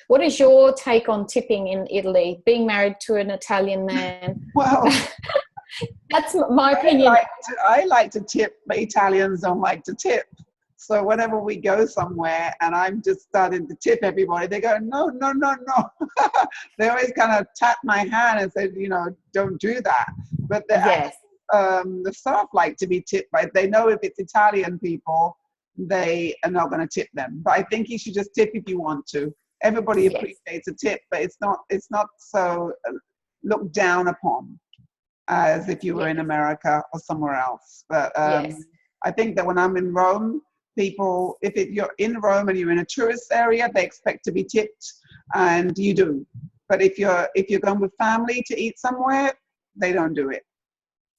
What is your take on tipping in Italy, being married to an Italian man? Well, That's my opinion. I like to tip, but Italians don't like to tip. So whenever we go somewhere and I'm just starting to tip everybody, they go, no, no, no, no. They always kind of tap my hand and say, you know, don't do that. But Yes. the staff like to be tipped, but they know if it's Italian people, they are not going to tip them. But I think you should just tip if you want to. Everybody Yes. appreciates a tip, but it's not so looked down upon as if you were in America or somewhere else. But Yes. I think that when I'm in Rome, people, you're in Rome and you're in a tourist area, they expect to be tipped, and you do. But if you're going with family to eat somewhere, they don't do it.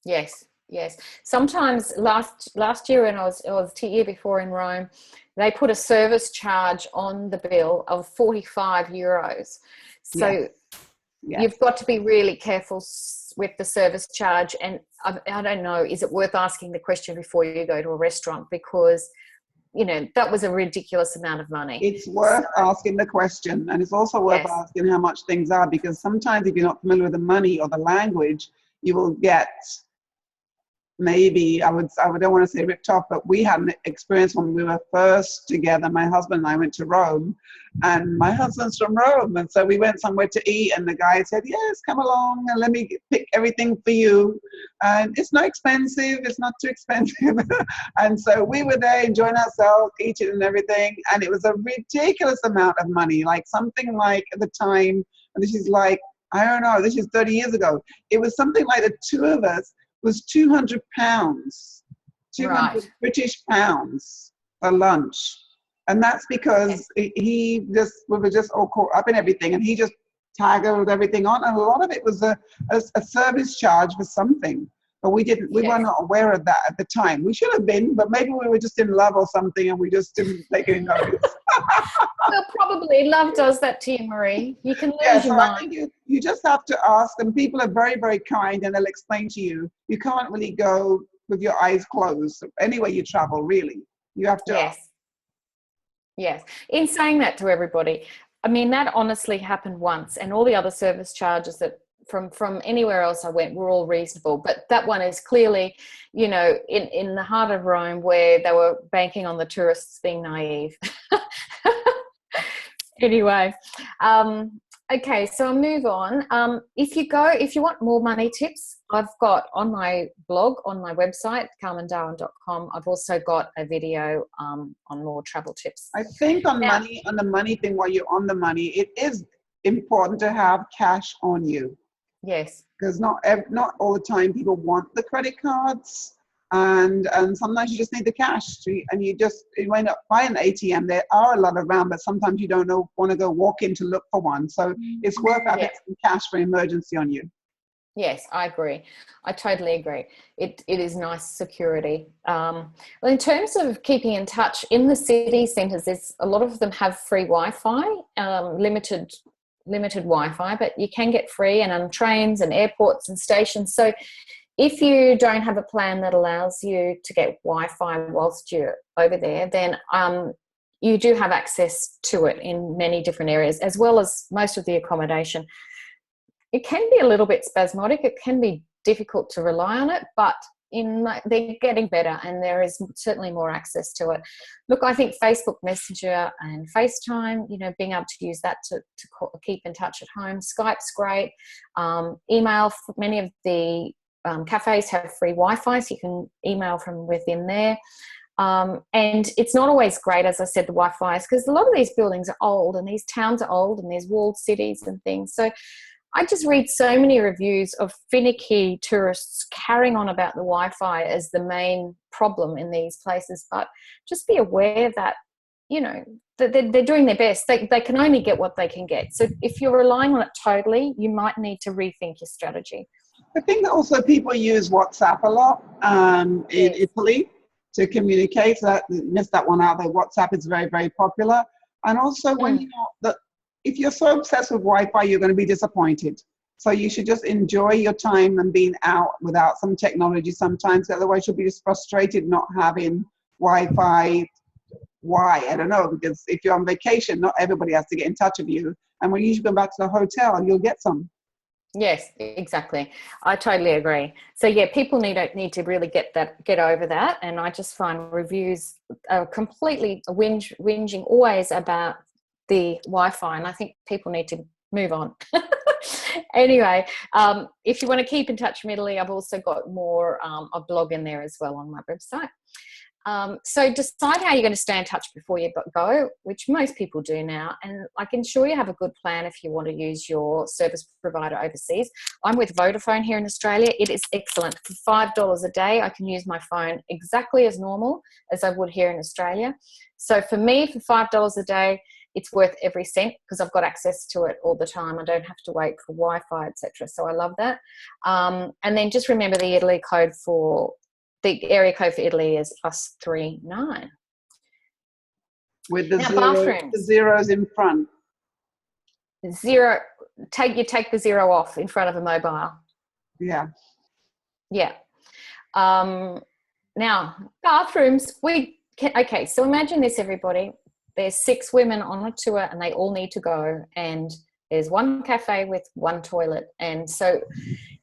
Yes, yes. Sometimes last year when I was the year before in Rome, they put a service charge on the bill of €45. So Yes. you've got to be really careful with the service charge. And I don't know, is it worth asking the question before you go to a restaurant? Because, you know, that was a ridiculous amount of money. It's worth asking the question, and it's also worth asking how much things are, because sometimes if you're not familiar with the money or the language, you will get, maybe I don't want to say ripped off, but we had an experience when we were first together. My husband and I went to Rome, and my husband's from Rome, and so we went somewhere to eat, and the guy said, yes, come along and let me pick everything for you, and it's not expensive, it's not too expensive. And so we were there enjoying ourselves, eating and everything, and it was a ridiculous amount of money, like something like at the time, and this is like, I don't know, this is 30 years ago, it was something like the two of us was £200, 200 Right. British pounds for lunch. And that's because we were just all caught up in everything, and he just taggled everything on, and a lot of it was a service charge for something. But we were not aware of that at the time. We should have been, but maybe we were just in love or something, and we just didn't take any notice. Well, probably love does that to you, Marie. You can lose your mind. I think you just have to ask, and people are very, very kind, and they'll explain to you. You can't really go with your eyes closed anywhere you travel, really. You have to ask. Yes. In saying that to everybody, I mean, that honestly happened once, and all the other service charges that from anywhere else I went were all reasonable. But that one is clearly, you know, in the heart of Rome, where they were banking on the tourists being naive. Anyway, okay, so I'll move on. If you want more money tips, I've got on my blog, on my website, carmendarwin.com, I've also got a video on more travel tips. I think on the money thing, while you're on the money, it is important to have cash on you. Yes. Because not all the time people want the credit cards. And sometimes you just need the cash and you end up buying an ATM. There are a lot around, but sometimes you don't want to go walk in to look for one. So it's worth having some cash for emergency on you. Yes, I agree. I totally agree. It is nice security. Well, in terms of keeping in touch, in the city centres, a lot of them have free Wi-Fi, limited Wi-Fi, but you can get free, and on trains and airports and stations. So if you don't have a plan that allows you to get Wi-Fi whilst you're over there, then you do have access to it in many different areas, as well as most of the accommodation. It can be a little bit spasmodic. It can be difficult to rely on it, but they're getting better, and there is certainly more access to it. Look, I think Facebook Messenger and FaceTime, you know, being able to use that to keep in touch at home. Skype's great. Email, many of the cafes have free Wi-Fi, so you can email from within there. And it's not always great, as I said, the Wi-Fi is, because a lot of these buildings are old, and these towns are old, and there's walled cities and things. So I just read so many reviews of finicky tourists carrying on about the Wi-Fi as the main problem in these places. But just be aware that, you know, that they're doing their best. They can only get what they can get. So if you're relying on it totally, you might need to rethink your strategy. I think that also people use WhatsApp a lot in Italy to communicate. So missed that one out there. WhatsApp is very, very popular. And also if you're so obsessed with Wi-Fi, you're going to be disappointed. So you should just enjoy your time and being out without some technology sometimes. Otherwise, you'll be just frustrated not having Wi-Fi Why? I don't know, because if you're on vacation, not everybody has to get in touch with you. And when you go back to the hotel, you'll get some. Yes, exactly. I totally agree. So yeah, people need to really get over that. And I just find reviews are completely whinging always about the Wi-Fi, and I think people need to move on. Anyway, if you want to keep in touch with Italy, I've also got more a blog in there as well on my website. So decide how you're going to stay in touch before you go, which most people do now. And I can ensure you have a good plan if you want to use your service provider overseas. I'm with Vodafone here in Australia. It is excellent. For $5 a day, I can use my phone exactly as normal as I would here in Australia. So for me, for $5 a day, it's worth every cent because I've got access to it all the time. I don't have to wait for Wi-Fi, etc. So I love that. And then just remember the Italy code for the area code for Italy is +39. With the, bathrooms. The zeros in front. Zero. Take the zero off in front of a mobile. Yeah. Yeah. Now bathrooms. Okay. So imagine this, everybody. There's 6 women on a tour, and they all need to go. And there's one cafe with one toilet, and so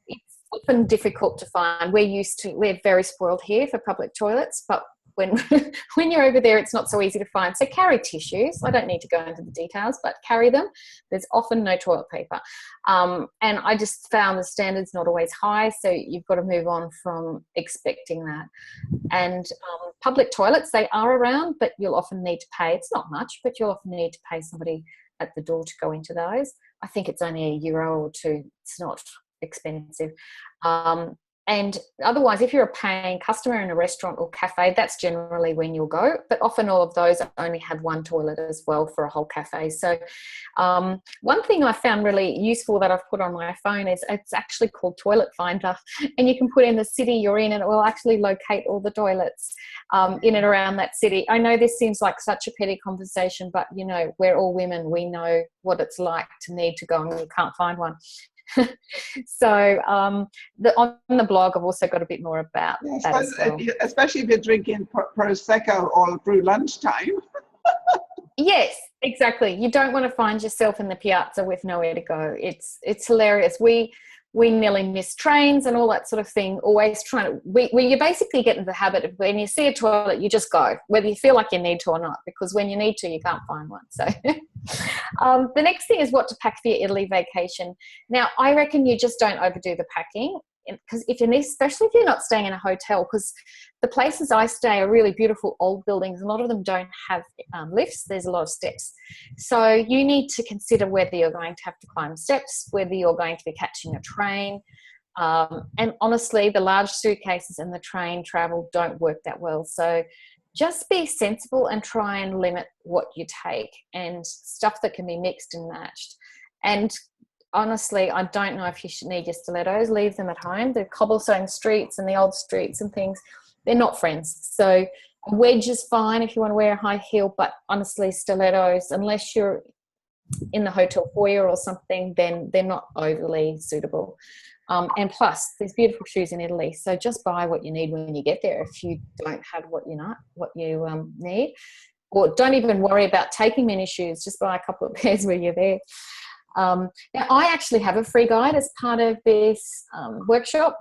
it's often difficult to find. We're very spoiled here for public toilets, but when you're over there, it's not so easy to find. So carry tissues. I don't need to go into the details, but carry them. There's often no toilet paper. And I just found the standards not always high, so you've got to move on from expecting that. And public toilets, they are around, but you'll often need to pay. It's not much, but you'll often need to pay somebody at the door to go into those. I think it's only €1 or 2. It's not expensive. And otherwise, if you're a paying customer in a restaurant or cafe, that's generally when you'll go. But often all of those only have one toilet as well for a whole cafe. So one thing I found really useful that I've put on my phone is it's actually called Toilet Finder. And you can put in the city you're in, and it will actually locate all the toilets in and around that city. I know this seems like such a petty conversation, but, you know, we're all women. We know what it's like to need to go and you can't find one. So on the blog I've also got a bit more about that as well. Especially if you're drinking Prosecco all through lunchtime. Yes, exactly. You don't want to find yourself in the piazza with nowhere to go. It's hilarious. We nearly miss trains and all that sort of thing, always trying to, you basically get into the habit of when you see a toilet, you just go, whether you feel like you need to or not, because when you need to, you can't find one. So the next thing is what to pack for your Italy vacation. Now, I reckon you just don't overdo the packing, because especially if you're not staying in a hotel, because the places I stay are really beautiful old buildings. A lot of them don't have lifts. There's a lot of steps. So you need to consider whether you're going to have to climb steps, whether you're going to be catching a train. And honestly, the large suitcases and the train travel don't work that well. So just be sensible and try and limit what you take, and stuff that can be mixed and matched. And honestly, I don't know if you should need your stilettos. Leave them at home. The cobblestone streets and the old streets and things, they're not friends. So a wedge is fine if you want to wear a high heel, but honestly, stilettos, unless you're in the hotel foyer or something, then they're not overly suitable. And plus, there's beautiful shoes in Italy, so just buy what you need when you get there if you don't have what you need. Or don't even worry about taking many shoes. Just buy a couple of pairs when you're there. Now, I actually have a free guide as part of this workshop.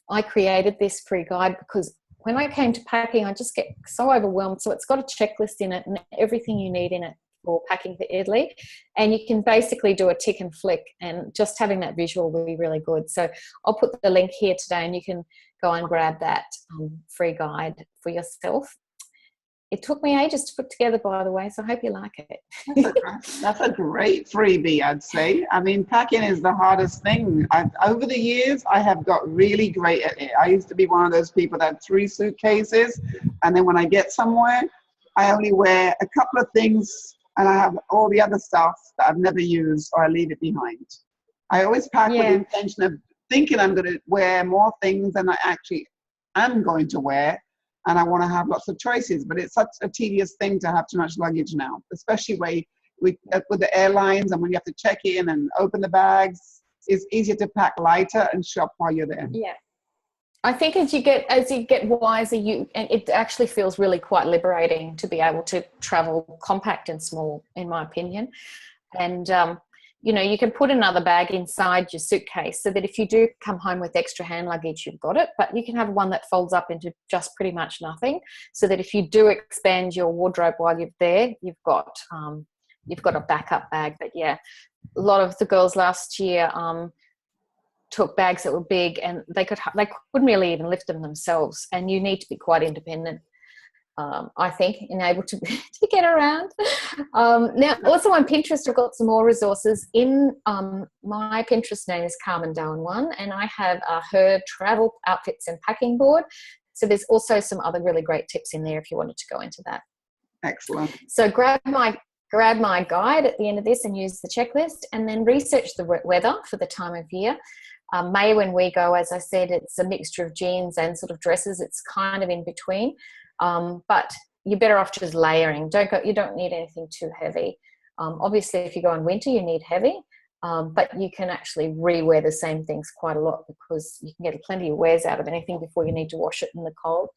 I created this free guide because when I came to packing, I just get so overwhelmed. So it's got a checklist in it and everything you need in it for packing for Italy. And you can basically do a tick and flick, and just having that visual will be really good. So I'll put the link here today and you can go and grab that free guide for yourself. It took me ages to put together, by the way, so I hope you like it. That's a great freebie, I'd say. I mean, packing is the hardest thing. Over the years, I have got really great at it. I used to be one of those people that had 3 suitcases, and then when I get somewhere, I only wear a couple of things, and I have all the other stuff that I've never used, or I leave it behind. I always pack with the intention of thinking I'm going to wear more things than I actually am going to wear. And I want to have lots of choices, but it's such a tedious thing to have too much luggage now, especially with the airlines, and when you have to check in and open the bags. It's easier to pack lighter and shop while you're there. Yeah. I think as you get wiser, and it actually feels really quite liberating to be able to travel compact and small, in my opinion. And you can put another bag inside your suitcase so that if you do come home with extra hand luggage, you've got it. But you can have one that folds up into just pretty much nothing, so that if you do expand your wardrobe while you're there, you've got a backup bag. But yeah, a lot of the girls last year took bags that were big, and they couldn't really even lift them themselves. And you need to be quite independent, I think, and able to get around. Now, also on Pinterest, I've got some more resources. In my Pinterest name is Carmen One, and I have her travel outfits and packing board. So there's also some other really great tips in there if you wanted to go into that. Excellent. So grab my guide at the end of this and use the checklist, and then research the weather for the time of year. May, when we go, as I said, it's a mixture of jeans and sort of dresses. It's kind of in between, but you're better off just layering. You don't need anything too heavy. Obviously, if you go in winter, you need heavy, but you can actually rewear the same things quite a lot, because you can get plenty of wears out of anything before you need to wash it in the cold.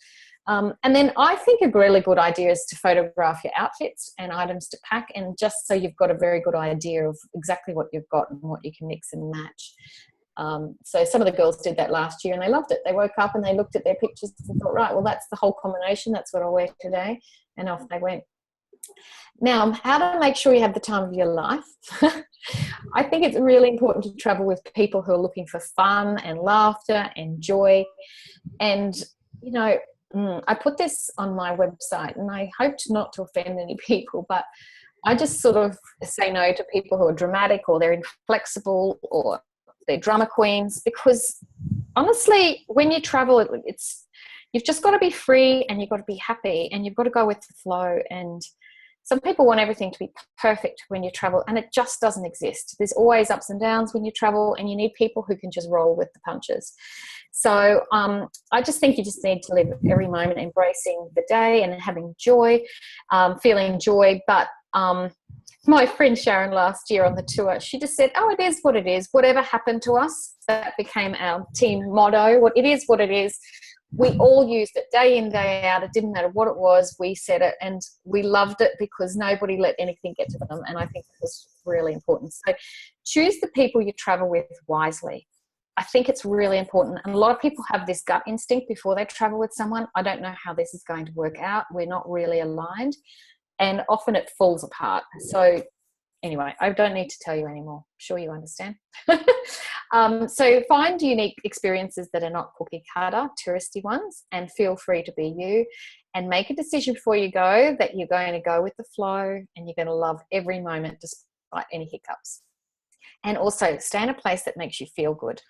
And then I think a really good idea is to photograph your outfits and items to pack, and just so you've got a very good idea of exactly what you've got and what you can mix and match. So some of the girls did that last year and they loved it. They woke up and they looked at their pictures and thought, right, well, that's the whole combination. That's what I'll wear today. And off they went. Now, how to make sure you have the time of your life. I think it's really important to travel with people who are looking for fun and laughter and joy. And, I put this on my website, and I hoped not to offend any people, but I just sort of say no to people who are dramatic, or they're inflexible, or they're drama queens, because honestly, when you travel, you've just got to be free, and you've got to be happy, and you've got to go with the flow. And some people want everything to be perfect when you travel, and it just doesn't exist. There's always ups and downs when you travel, and you need people who can just roll with the punches. So I just think you just need to live every moment embracing the day and having joy, feeling joy. But my friend Sharon last year on the tour, she just said, oh, it is what it is. Whatever happened to us, that became our team motto. It is what it is. We all used it day in, day out. It didn't matter what it was. We said it, and we loved it because nobody let anything get to them. And I think it was really important. So choose the people you travel with wisely. I think it's really important. And a lot of people have this gut instinct before they travel with someone. I don't know how this is going to work out. We're not really aligned. And often it falls apart. So anyway, I don't need to tell you anymore. I'm sure you understand. So find unique experiences that are not cookie cutter, touristy ones, and feel free to be you, and make a decision before you go that you're going to go with the flow, and you're going to love every moment despite any hiccups. And also stay in a place that makes you feel good.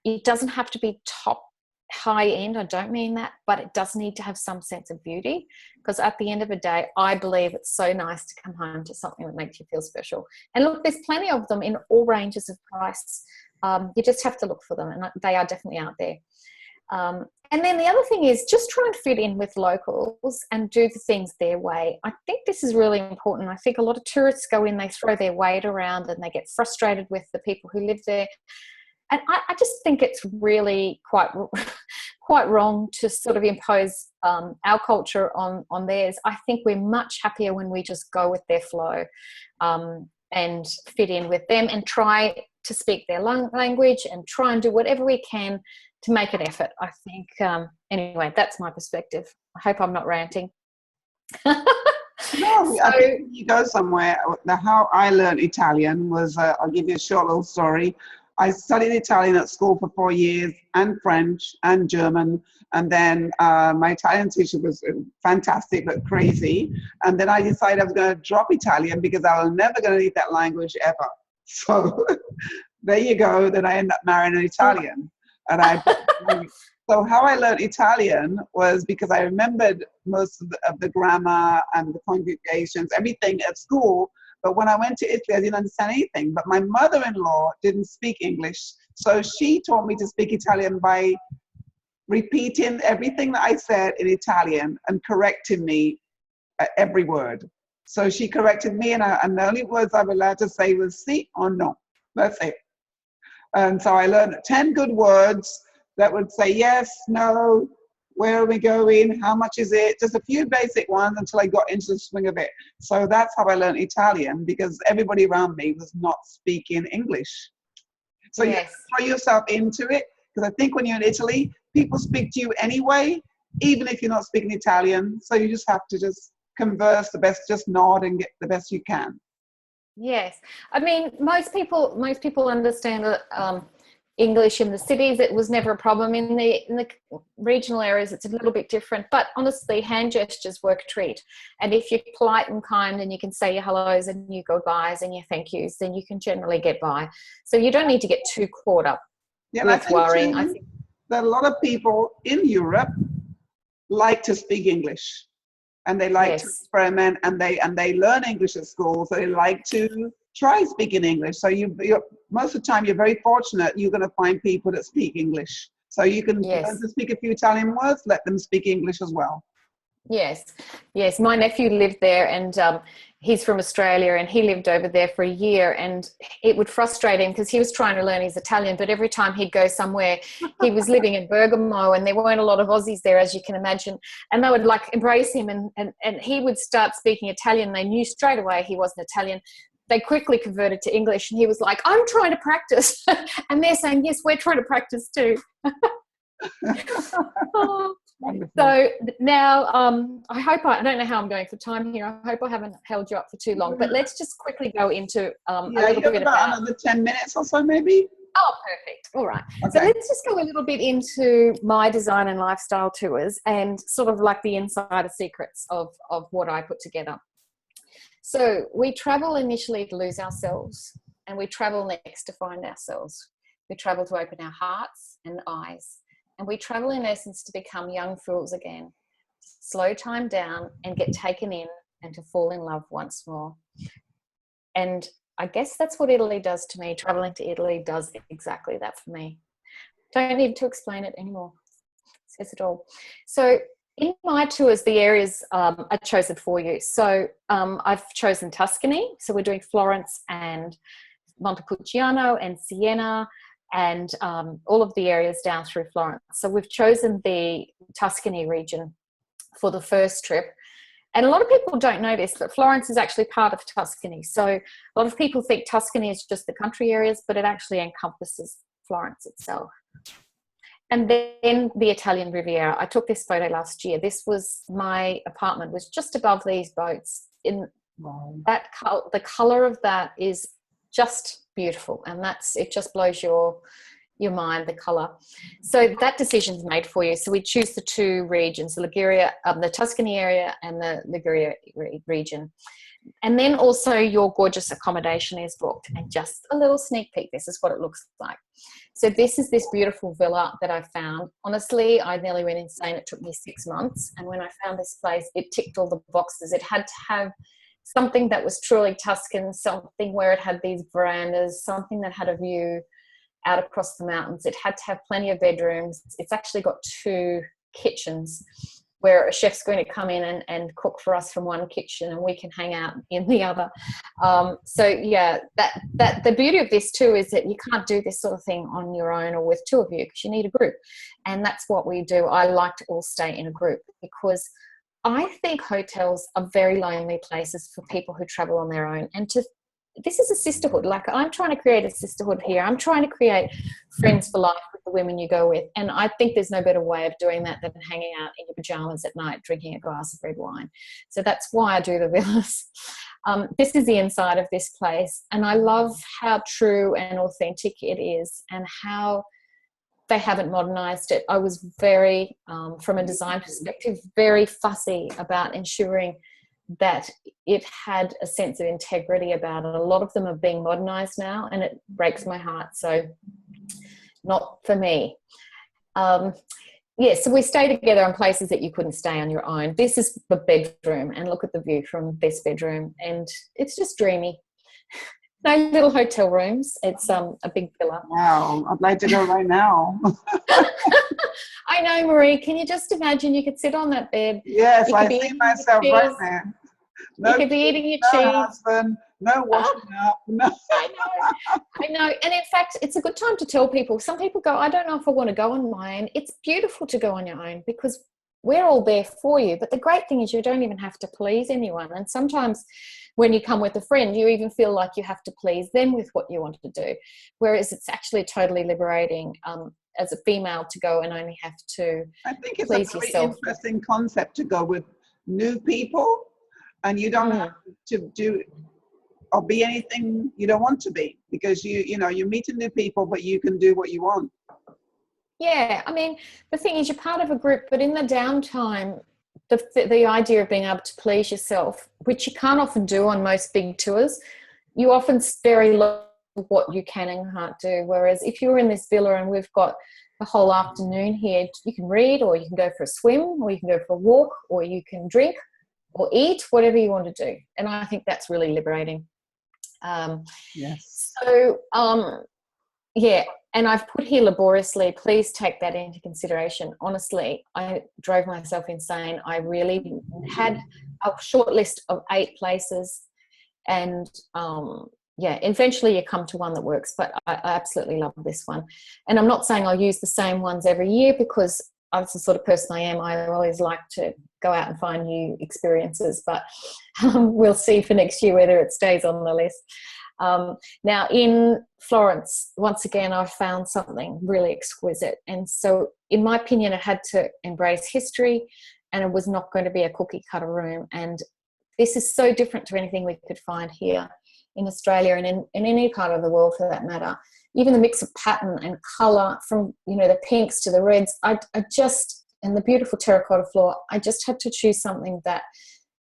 It doesn't have to be top high end, I don't mean that, but it does need to have some sense of beauty, because at the end of the day, I believe it's so nice to come home to something that makes you feel special. And look, there's plenty of them in all ranges of price. You just have to look for them, and they are definitely out there. And then the other thing is just try and fit in with locals and do the things their way. I think this is really important. I think a lot of tourists go in, they throw their weight around, and they get frustrated with the people who live there. And I just think it's really quite wrong to sort of impose our culture on theirs. I think we're much happier when we just go with their flow and fit in with them, and try to speak their language, and try and do whatever we can to make an effort. I think, anyway, that's my perspective. I hope I'm not ranting. No, I think when you go somewhere, how I learned Italian was, I'll give you a short little story. I studied Italian at school for 4 years, and French and German. And then my Italian teacher was fantastic, but crazy. And then I decided I was going to drop Italian because I was never going to need that language ever. So there you go. Then I ended up marrying an Italian. And so how I learned Italian was because I remembered most of the grammar and the conjugations, everything at school. But when I went to Italy, I didn't understand anything. But my mother-in-law didn't speak English. So she taught me to speak Italian by repeating everything that I said in Italian and correcting me at every word. So she corrected me, and the only words I was allowed to say was si or no. That's it. And so I learned 10 good words that would say yes, no, where are we going, how much is it, just a few basic ones until I got into the swing of it. So that's how I learned Italian, because everybody around me was not speaking English. So you have Yes. to throw yourself into it, because I think when you're in Italy, people speak to you anyway, even if you're not speaking Italian. So you just have to just converse the best, just nod and get the best you can. Yes. I mean, most people understand English in the cities. It was never a problem. In the regional areas, it's a little bit different. But honestly, hand gestures work a treat. And if you're polite and kind and you can say your hellos and your goodbyes and your thank yous, then you can generally get by. So you don't need to get too caught up Yeah, and I with think worrying. I too think, that a lot of people in Europe like to speak English, and they like to yes. experiment, and they learn English at school, so they like to try speaking English. So you're most of the time you're very fortunate. You're going to find people that speak English, so you can learn Yes. to speak a few Italian words. Let them speak English as well. Yes, yes. My nephew lived there, and he's from Australia, and he lived over there for a year, and it would frustrate him because he was trying to learn his Italian, but every time he'd go somewhere, he was living in Bergamo, and there weren't a lot of Aussies there, as you can imagine, and they would like embrace him, and he would start speaking Italian. They knew straight away he wasn't Italian. They quickly converted to English, and he was like, I'm trying to practice. And they're saying, yes, we're trying to practice too. Oh. Wonderful. So now, I don't know how I'm going for time here. I hope I haven't held you up for too long, but let's just quickly go into a Yeah, little you have bit about about. another 10 minutes or so, maybe. Oh, perfect. All right. So Okay. let's just go a little bit into my design and lifestyle tours and sort of like the insider secrets of what I put together. So we travel initially to lose ourselves, and we travel next to find ourselves. We travel to open our hearts and eyes. And we travel in essence to become young fools again, slow time down and get taken in and to fall in love once more. And I guess that's what Italy does to me. Traveling to Italy does exactly that for me. Don't need to explain it anymore. It says it all. So in my tours, the areas are chosen for you. So I've chosen Tuscany. So we're doing Florence and Montepulciano and Siena, and all of the areas down through Florence. So we've chosen the Tuscany region for the first trip. And a lot of people don't know this, but Florence is actually part of Tuscany. So a lot of people think Tuscany is just the country areas, but it actually encompasses Florence itself. And then the Italian Riviera. I took this photo last year. My apartment was just above these boats. The color of that is just beautiful, and it just blows your mind, the color. So that decision's made for you. So we choose the two regions, the Liguria, the Tuscany area and the Liguria region. And then also your gorgeous accommodation is booked. And just a little sneak peek, this is what it looks like. So this is this beautiful villa that I found. Honestly, I nearly went insane. It took me 6 months. And when I found this place, it ticked all the boxes. It had to have something that was truly Tuscan, something where it had these verandas, something that had a view out across the mountains. It had to have plenty of bedrooms. It's actually got 2 kitchens where a chef's going to come in and cook for us from one kitchen, and we can hang out in the other. So yeah, that the beauty of this too is that you can't do this sort of thing on your own or with 2 of you, because you need a group. And that's what we do. I like to all stay in a group, because I think hotels are very lonely places for people who travel on their own. And this is a sisterhood. Like, I'm trying to create a sisterhood here. I'm trying to create friends for life with the women you go with. And I think there's no better way of doing that than hanging out in your pajamas at night, drinking a glass of red wine. So that's why I do the villas. This is the inside of this place. And I love how true and authentic it is, and how they haven't modernized it. I was very, from a design perspective, very fussy about ensuring that it had a sense of integrity about it. A lot of them are being modernized now, and it breaks my heart. So not for me. So we stay together in places that you couldn't stay on your own. This is the bedroom, and look at the view from this bedroom, and it's just dreamy. No little hotel rooms. It's a big villa. Wow, I'd like to go right now. I know, Marie. Can you just imagine you could sit on that bed? Yes, I see myself right there. You could be eating your no cheese. husband, No washing up. No. I know. And in fact, it's a good time to tell people. Some people go, I don't know if I want to go on my own. It's beautiful to go on your own because we're all there for you. But the great thing is you don't even have to please anyone. And sometimes when you come with a friend, you even feel like you have to please them with what you want to do. Whereas it's actually totally liberating as a female to go and only have to I think it's please a very yourself. interesting concept to go with new people, and you don't have to do or be anything you don't want to be, because you're meeting new people, but you can do what you want. Yeah, I mean, the thing is, you're part of a group, but in the downtime, the idea of being able to please yourself, which you can't often do on most big tours, you often very low what you can and can't do. Whereas if you're in this villa and we've got a whole afternoon here, you can read, or you can go for a swim, or you can go for a walk, or you can drink or eat, whatever you want to do. And I think that's really liberating. Yes. So, yeah, and I've put here laboriously, please take that into consideration. Honestly, I drove myself insane. I really had a short list of 8 places, and yeah, eventually you come to one that works, but I absolutely love this one. And I'm not saying I'll use the same ones every year, because I'm the sort of person I am. I always like to go out and find new experiences, but we'll see for next year whether it stays on the list. Now in Florence, once again, I found something really exquisite. And so in my opinion, it had to embrace history, and it was not going to be a cookie cutter room. And this is so different to anything we could find here in Australia and in any part of the world for that matter. Even the mix of pattern and colour, from the pinks to the reds, I just, and the beautiful terracotta floor, I just had to choose something that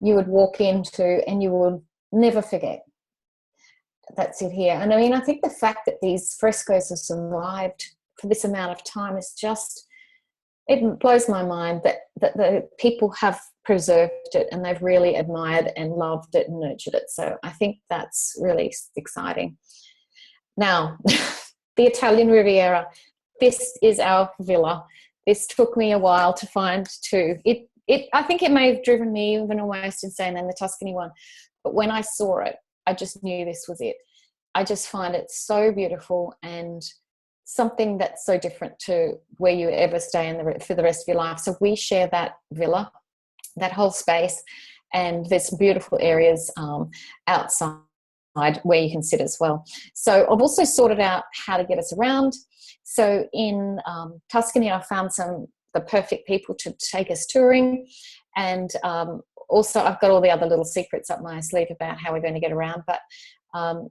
you would walk into and you would never forget. That's it here. And I mean, I think the fact that these frescoes have survived for this amount of time is just, it blows my mind that the people have preserved it and they've really admired and loved it and nurtured it. So I think that's really exciting. Now, the Italian Riviera. This is our villa. This took me a while to find too. I think it may have driven me even almost insane than the Tuscany one. But when I saw it, I just knew this was it. I just find it so beautiful and something that's so different to where you ever stay for the rest of your life. So we share that villa, that whole space, and there's some beautiful areas outside where you can sit as well. So I've also sorted out how to get us around. So in Tuscany, I found the perfect people to take us touring, and also I've got all the other little secrets up my sleeve about how we're going to get around. But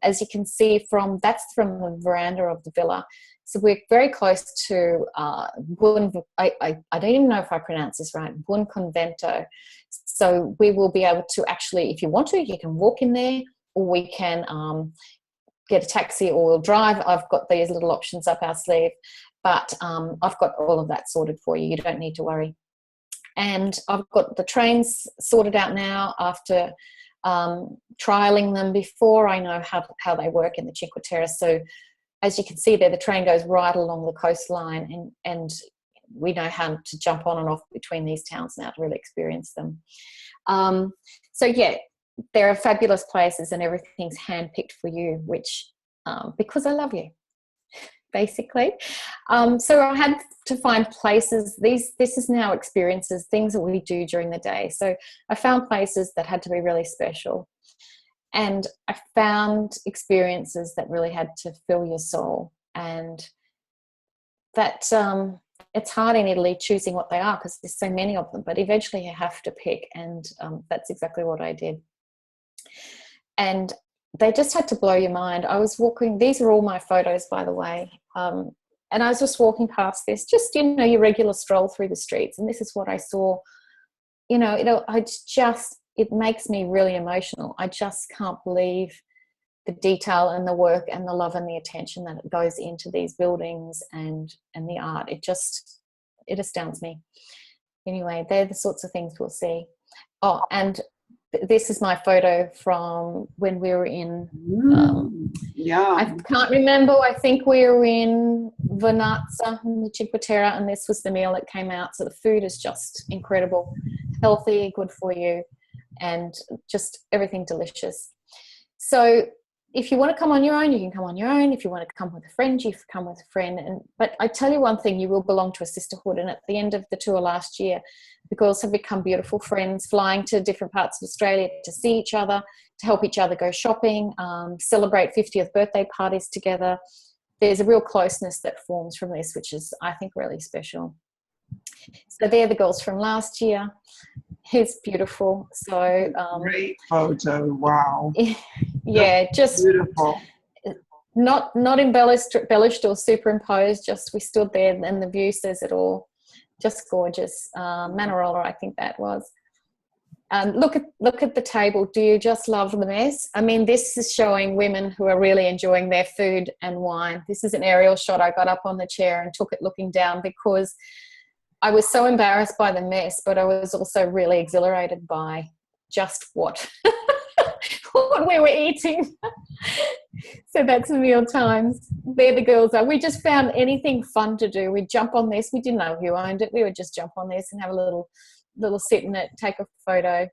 as you can see that's from the veranda of the villa. So we're very close to I don't even know if I pronounce this right, Buon Convento. So we will be able to actually, if you want to, you can walk in there, or we can get a taxi, or we'll drive. I've got these little options up our sleeve, but I've got all of that sorted for you. You don't need to worry. And I've got the trains sorted out now after trialing them before. I know how they work in the Cinque Terre. So as you can see there, the train goes right along the coastline, and we know how to jump on and off between these towns now to really experience them. So yeah, there are fabulous places and everything's handpicked for you, which because I love you, basically. So I had to find places. This is now experiences, things that we do during the day. So I found places that had to be really special, and I found experiences that really had to fill your soul. And that it's hard in Italy choosing what they are because there's so many of them, but eventually you have to pick, and that's exactly what I did. And they just had to blow your mind. I was walking, these are all my photos, by the way, and I was just walking past this, just, your regular stroll through the streets, and this is what I saw. It makes me really emotional. I just can't believe the detail and the work and the love and the attention that goes into these buildings and the art. It astounds me. Anyway, they're the sorts of things we'll see. Oh, and this is my photo from when we were in I can't remember, I think we were in Vernazza in the Cinque Terre, and this was the meal that came out. So the food is just incredible, healthy, good for you, and just everything delicious. So if you want to come on your own, you can come on your own. If you want to come with a friend, you can come with a friend. But I tell you one thing, you will belong to a sisterhood. And at the end of the tour last year, the girls have become beautiful friends, flying to different parts of Australia to see each other, to help each other go shopping, celebrate 50th birthday parties together. There's a real closeness that forms from this, which is, I think, really special. So they're the girls from last year. It's beautiful. So great photo. Wow. Yeah, just beautiful. Not embellished or superimposed. Just we stood there, and the view says it all. Just gorgeous. Manarola, I think that was. Look at the table. Do you just love the mess? I mean, this is showing women who are really enjoying their food and wine. This is an aerial shot. I got up on the chair and took it looking down because I was so embarrassed by the mess, but I was also really exhilarated by just what we were eating. So that's meal times. There the girls are. We just found anything fun to do. We'd jump on this. We didn't know who owned it. We would just jump on this and have a little sit in it, take a photo.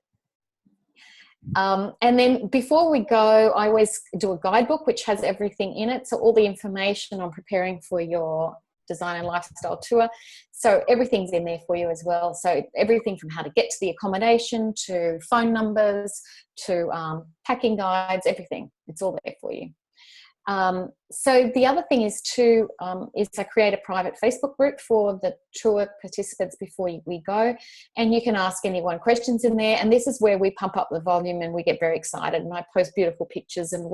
And then before we go, I always do a guidebook which has everything in it. So all the information on preparing for your design and lifestyle tour. So everything's in there for you as well. So everything from how to get to the accommodation to phone numbers to packing guides, everything. It's all there for you. So the other thing is I create a private Facebook group for the tour participants before we go, and you can ask anyone questions in there. And this is where we pump up the volume and we get very excited. And I post beautiful pictures, and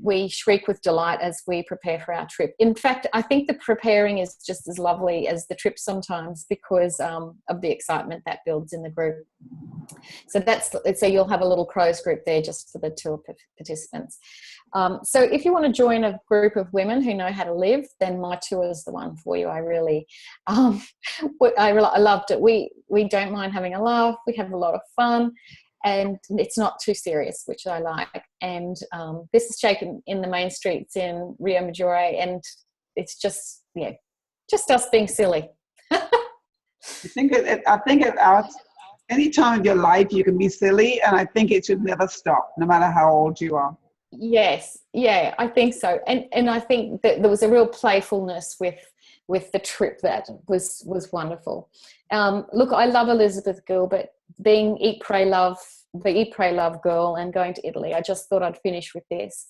we shriek with delight as we prepare for our trip. In fact, I think the preparing is just as lovely as the trip sometimes because of the excitement that builds in the group. So you'll have a little crows group there just for the tour participants. So if you want to join a group of women who know how to live, then my tour is the one for you. I loved it. We don't mind having a laugh. We have a lot of fun. And it's not too serious, which I like. And this is shaken in the main streets in Rio Maggiore, and it's just us being silly. I think any time of your life you can be silly, and I think it should never stop, no matter how old you are. Yes, yeah, I think so. And I think that there was a real playfulness with the trip that was wonderful. Look, I love Elizabeth Gilbert, being the Eat, Pray, Love girl and going to Italy. I just thought I'd finish with this.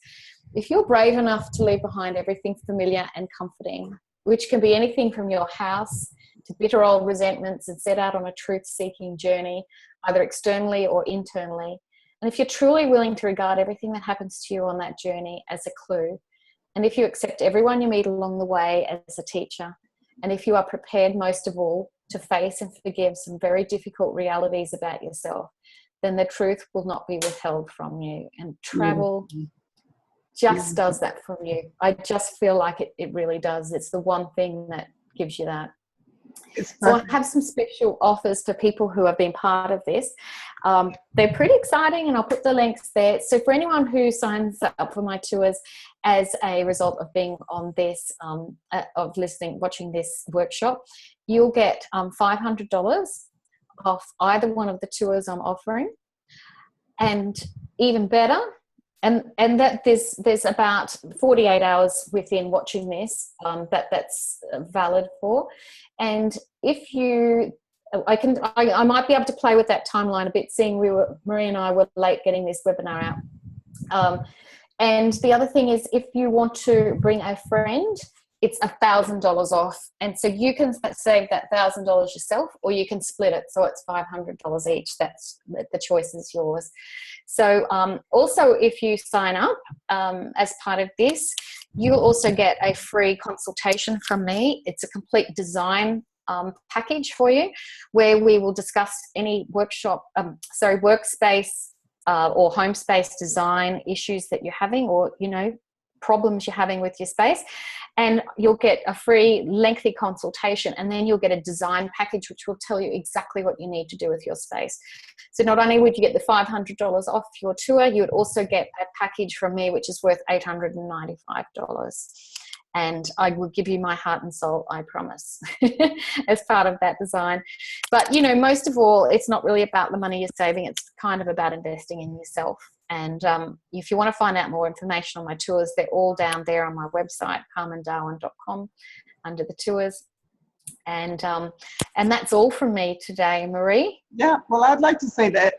If you're brave enough to leave behind everything familiar and comforting, which can be anything from your house to bitter old resentments, and set out on a truth-seeking journey, either externally or internally, and if you're truly willing to regard everything that happens to you on that journey as a clue, and if you accept everyone you meet along the way as a teacher, and if you are prepared most of all to face and forgive some very difficult realities about yourself, then the truth will not be withheld from you. And travel just does that from you. I just feel like it really does. It's the one thing that gives you that. So I have some special offers for people who have been part of this. They're pretty exciting, and I'll put the links there. So for anyone who signs up for my tours as a result of being on this, watching this workshop, you'll get $500 off either one of the tours I'm offering. And even better, and that there's about 48 hours within watching this that's valid for. And if you, I might be able to play with that timeline a bit, seeing Marie and I were late getting this webinar out. And the other thing is, if you want to bring a friend, it's $1,000 off. And so you can save that $1,000 yourself, or you can split it. So it's $500 each. The choice is yours. So also, if you sign up as part of this, you'll also get a free consultation from me. It's a complete design package for you, where we will discuss any workspace or home space design issues that you're having, or, problems you're having with your space. And you'll get a free lengthy consultation, and then you'll get a design package which will tell you exactly what you need to do with your space. So not only would you get the $500 off your tour, you would also get a package from me which is worth $895. And I will give you my heart and soul, I promise, as part of that design. But, most of all, it's not really about the money you're saving. It's kind of about investing in yourself. And if you want to find out more information on my tours, they're all down there on my website, carmendarwin.com, under the tours. And that's all from me today, Marie. Yeah, well, I'd like to say that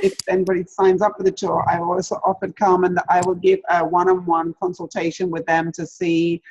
if anybody signs up for the tour, I've also offered Carmen that I will give a one-on-one consultation with them to see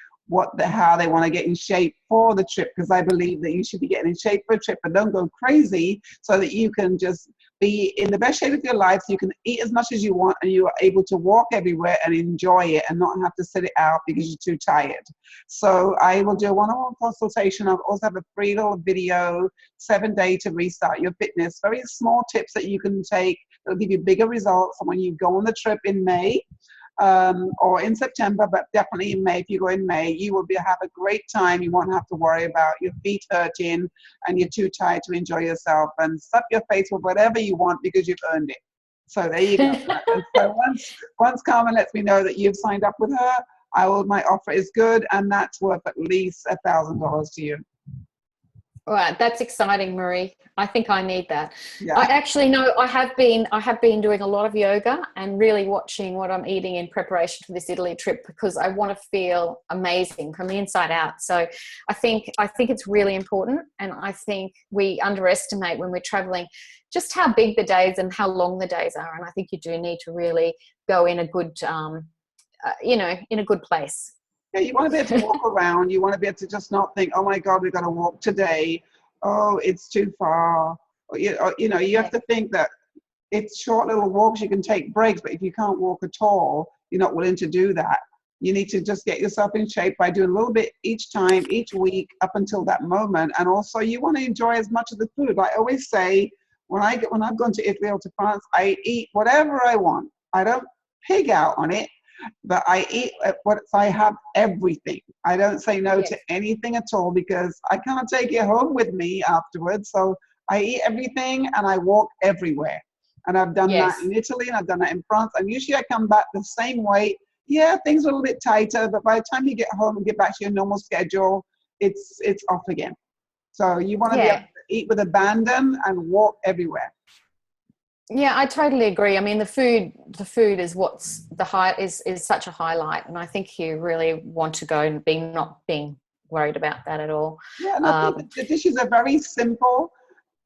how they want to get in shape for the trip, because I believe that you should be getting in shape for a trip, but don't go crazy, so that you can just be in the best shape of your life, so you can eat as much as you want and you are able to walk everywhere and enjoy it and not have to sit it out because you're too tired. So I will do a one-on-one consultation. I'll also have a free little video, 7-day to restart your fitness, very small tips that you can take that'll give you bigger results when you go on the trip in May. Or in September, but definitely in May. If you go in May, you will have a great time. You won't have to worry about your feet hurting and you're too tired to enjoy yourself, and stuff your face with whatever you want because you've earned it. So there you go. And so once Carmen lets me know that you've signed up with her, my offer is good, and that's worth at least $1,000 to you. All right, that's exciting, Marie. I think I need that. Yeah. I actually know I have been doing a lot of yoga and really watching what I'm eating in preparation for this Italy trip, because I want to feel amazing from the inside out. So I think it's really important, and I think we underestimate when we're traveling just how big the days and how long the days are. And I think you do need to really go in a good, in a good place. Yeah, you want to be able to walk around. You want to be able to just not think, oh my God, we've got to walk today. Oh, it's too far. Or, you have to think that it's short little walks. You can take breaks, but if you can't walk at all, you're not willing to do that. You need to just get yourself in shape by doing a little bit each time, each week, up until that moment. And also, you want to enjoy as much of the food. Like I always say, when I've gone to Italy or to France, I eat whatever I want. I don't pig out on it. But I eat I have everything. I don't say no to anything at all, because I can't take it home with me afterwards. So I eat everything and I walk everywhere. And I've done that in Italy, and I've done that in France. And usually I come back the same weight. Yeah, things are a little bit tighter, but by the time you get home and get back to your normal schedule, it's off again. So you want to be able to eat with abandon and walk everywhere. Yeah, I totally agree. I mean, the food is what's is such a highlight, and I think you really want to go and not being worried about that at all. Yeah, and I think the dishes are very simple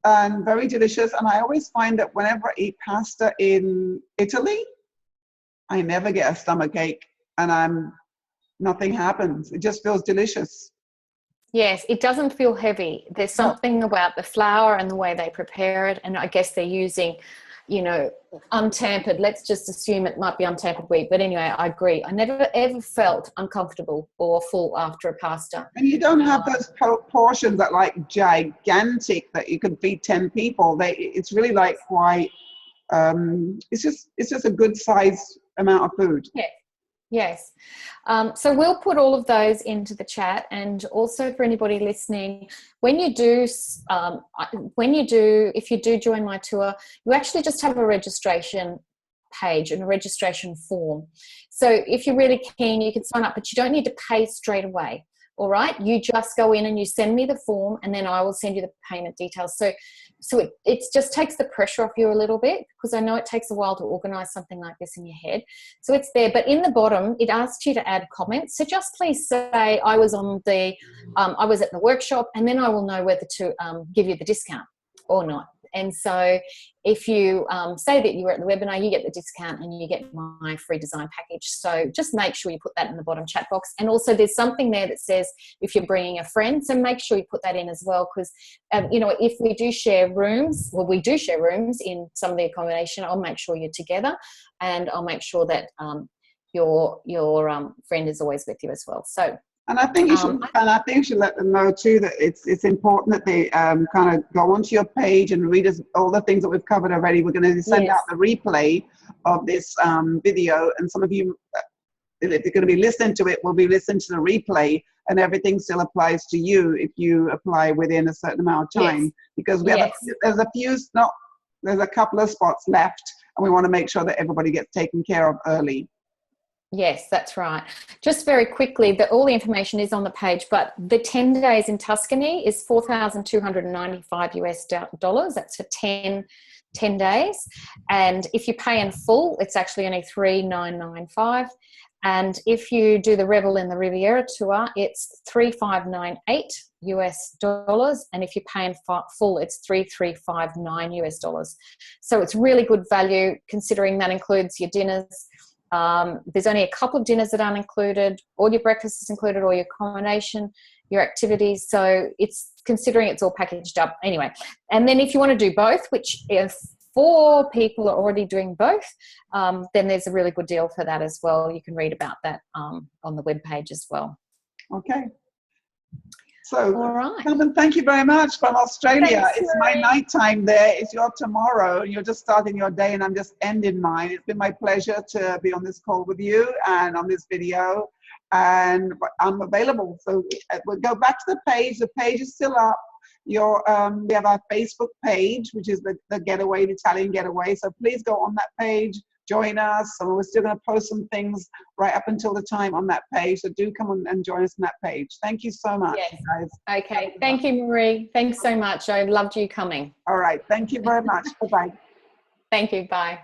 and very delicious. And I always find that whenever I eat pasta in Italy, I never get a stomach ache, and nothing happens. It just feels delicious. Yes, it doesn't feel heavy. There's something about the flour and the way they prepare it, and I guess they're using, untampered. Let's just assume it might be untampered wheat. But anyway, I agree. I never ever felt uncomfortable or full after a pasta. And you don't have those portions that like gigantic that you can feed 10 people. It's really like quite. It's just a good size amount of food. Yeah. Yes. So we'll put all of those into the chat, and also for anybody listening, if you do join my tour, you actually just have a registration page and a registration form. So if you're really keen, you can sign up, but you don't need to pay straight away. All right. You just go in and you send me the form, and then I will send you the payment details. So it just takes the pressure off you a little bit, because I know it takes a while to organize something like this in your head. So it's there, but in the bottom, it asks you to add comments. So just please say I was at the workshop, and then I will know whether to give you the discount or not. And so if you say that you were at the webinar, you get the discount and you get my free design package. So just make sure you put that in the bottom chat box. And also there's something there that says if you're bringing a friend, so make sure you put that in as well, because, if we do share rooms, we do share rooms in some of the accommodation, I'll make sure you're together, and I'll make sure that your friend is always with you as well. So. And I think you should let them know too that it's important that they kind of go onto your page and read all the things that we've covered already. We're going to send out the replay of this video, and some of you, if you're going to be listening to it, will be listening to the replay, and everything still applies to you if you apply within a certain amount of time. Because there's a couple of spots left, and we want to make sure that everybody gets taken care of early. Yes, that's right. Just very quickly, all the information is on the page, but the 10 days in Tuscany is $4,295 US. That's for 10 days. And if you pay in full, it's actually only $3,995. And if you do the Revel in the Riviera tour, it's $3,598 US. And if you pay in full, it's $3,359 US. So it's really good value, considering that includes your dinners. There's only a couple of dinners that aren't included. All your breakfast is included, all your accommodation, your activities. So it's considering it's all packaged up anyway. And then if you want to do both, which if 4 people are already doing both, then there's a really good deal for that as well. You can read about that on the webpage as well. Okay. So, all right. Carmen, thank you very much from Australia. Thanks, it's Marie. my nighttime there. It's your tomorrow. You're just starting your day and I'm just ending mine. It's been my pleasure to be on this call with you and on this video. And I'm available. So we'll go back to the page. The page is still up. We have our Facebook page, which is the Getaway, the Italian Getaway. So please go on that page. Join us. So we're still going to post some things right up until the time on that page. So do come on and join us on that page. Thank you so much, yes. guys. Okay. Thank you, Marie. Thanks so much. I loved you coming. All right. Thank you very much. Bye-bye. Thank you. Bye.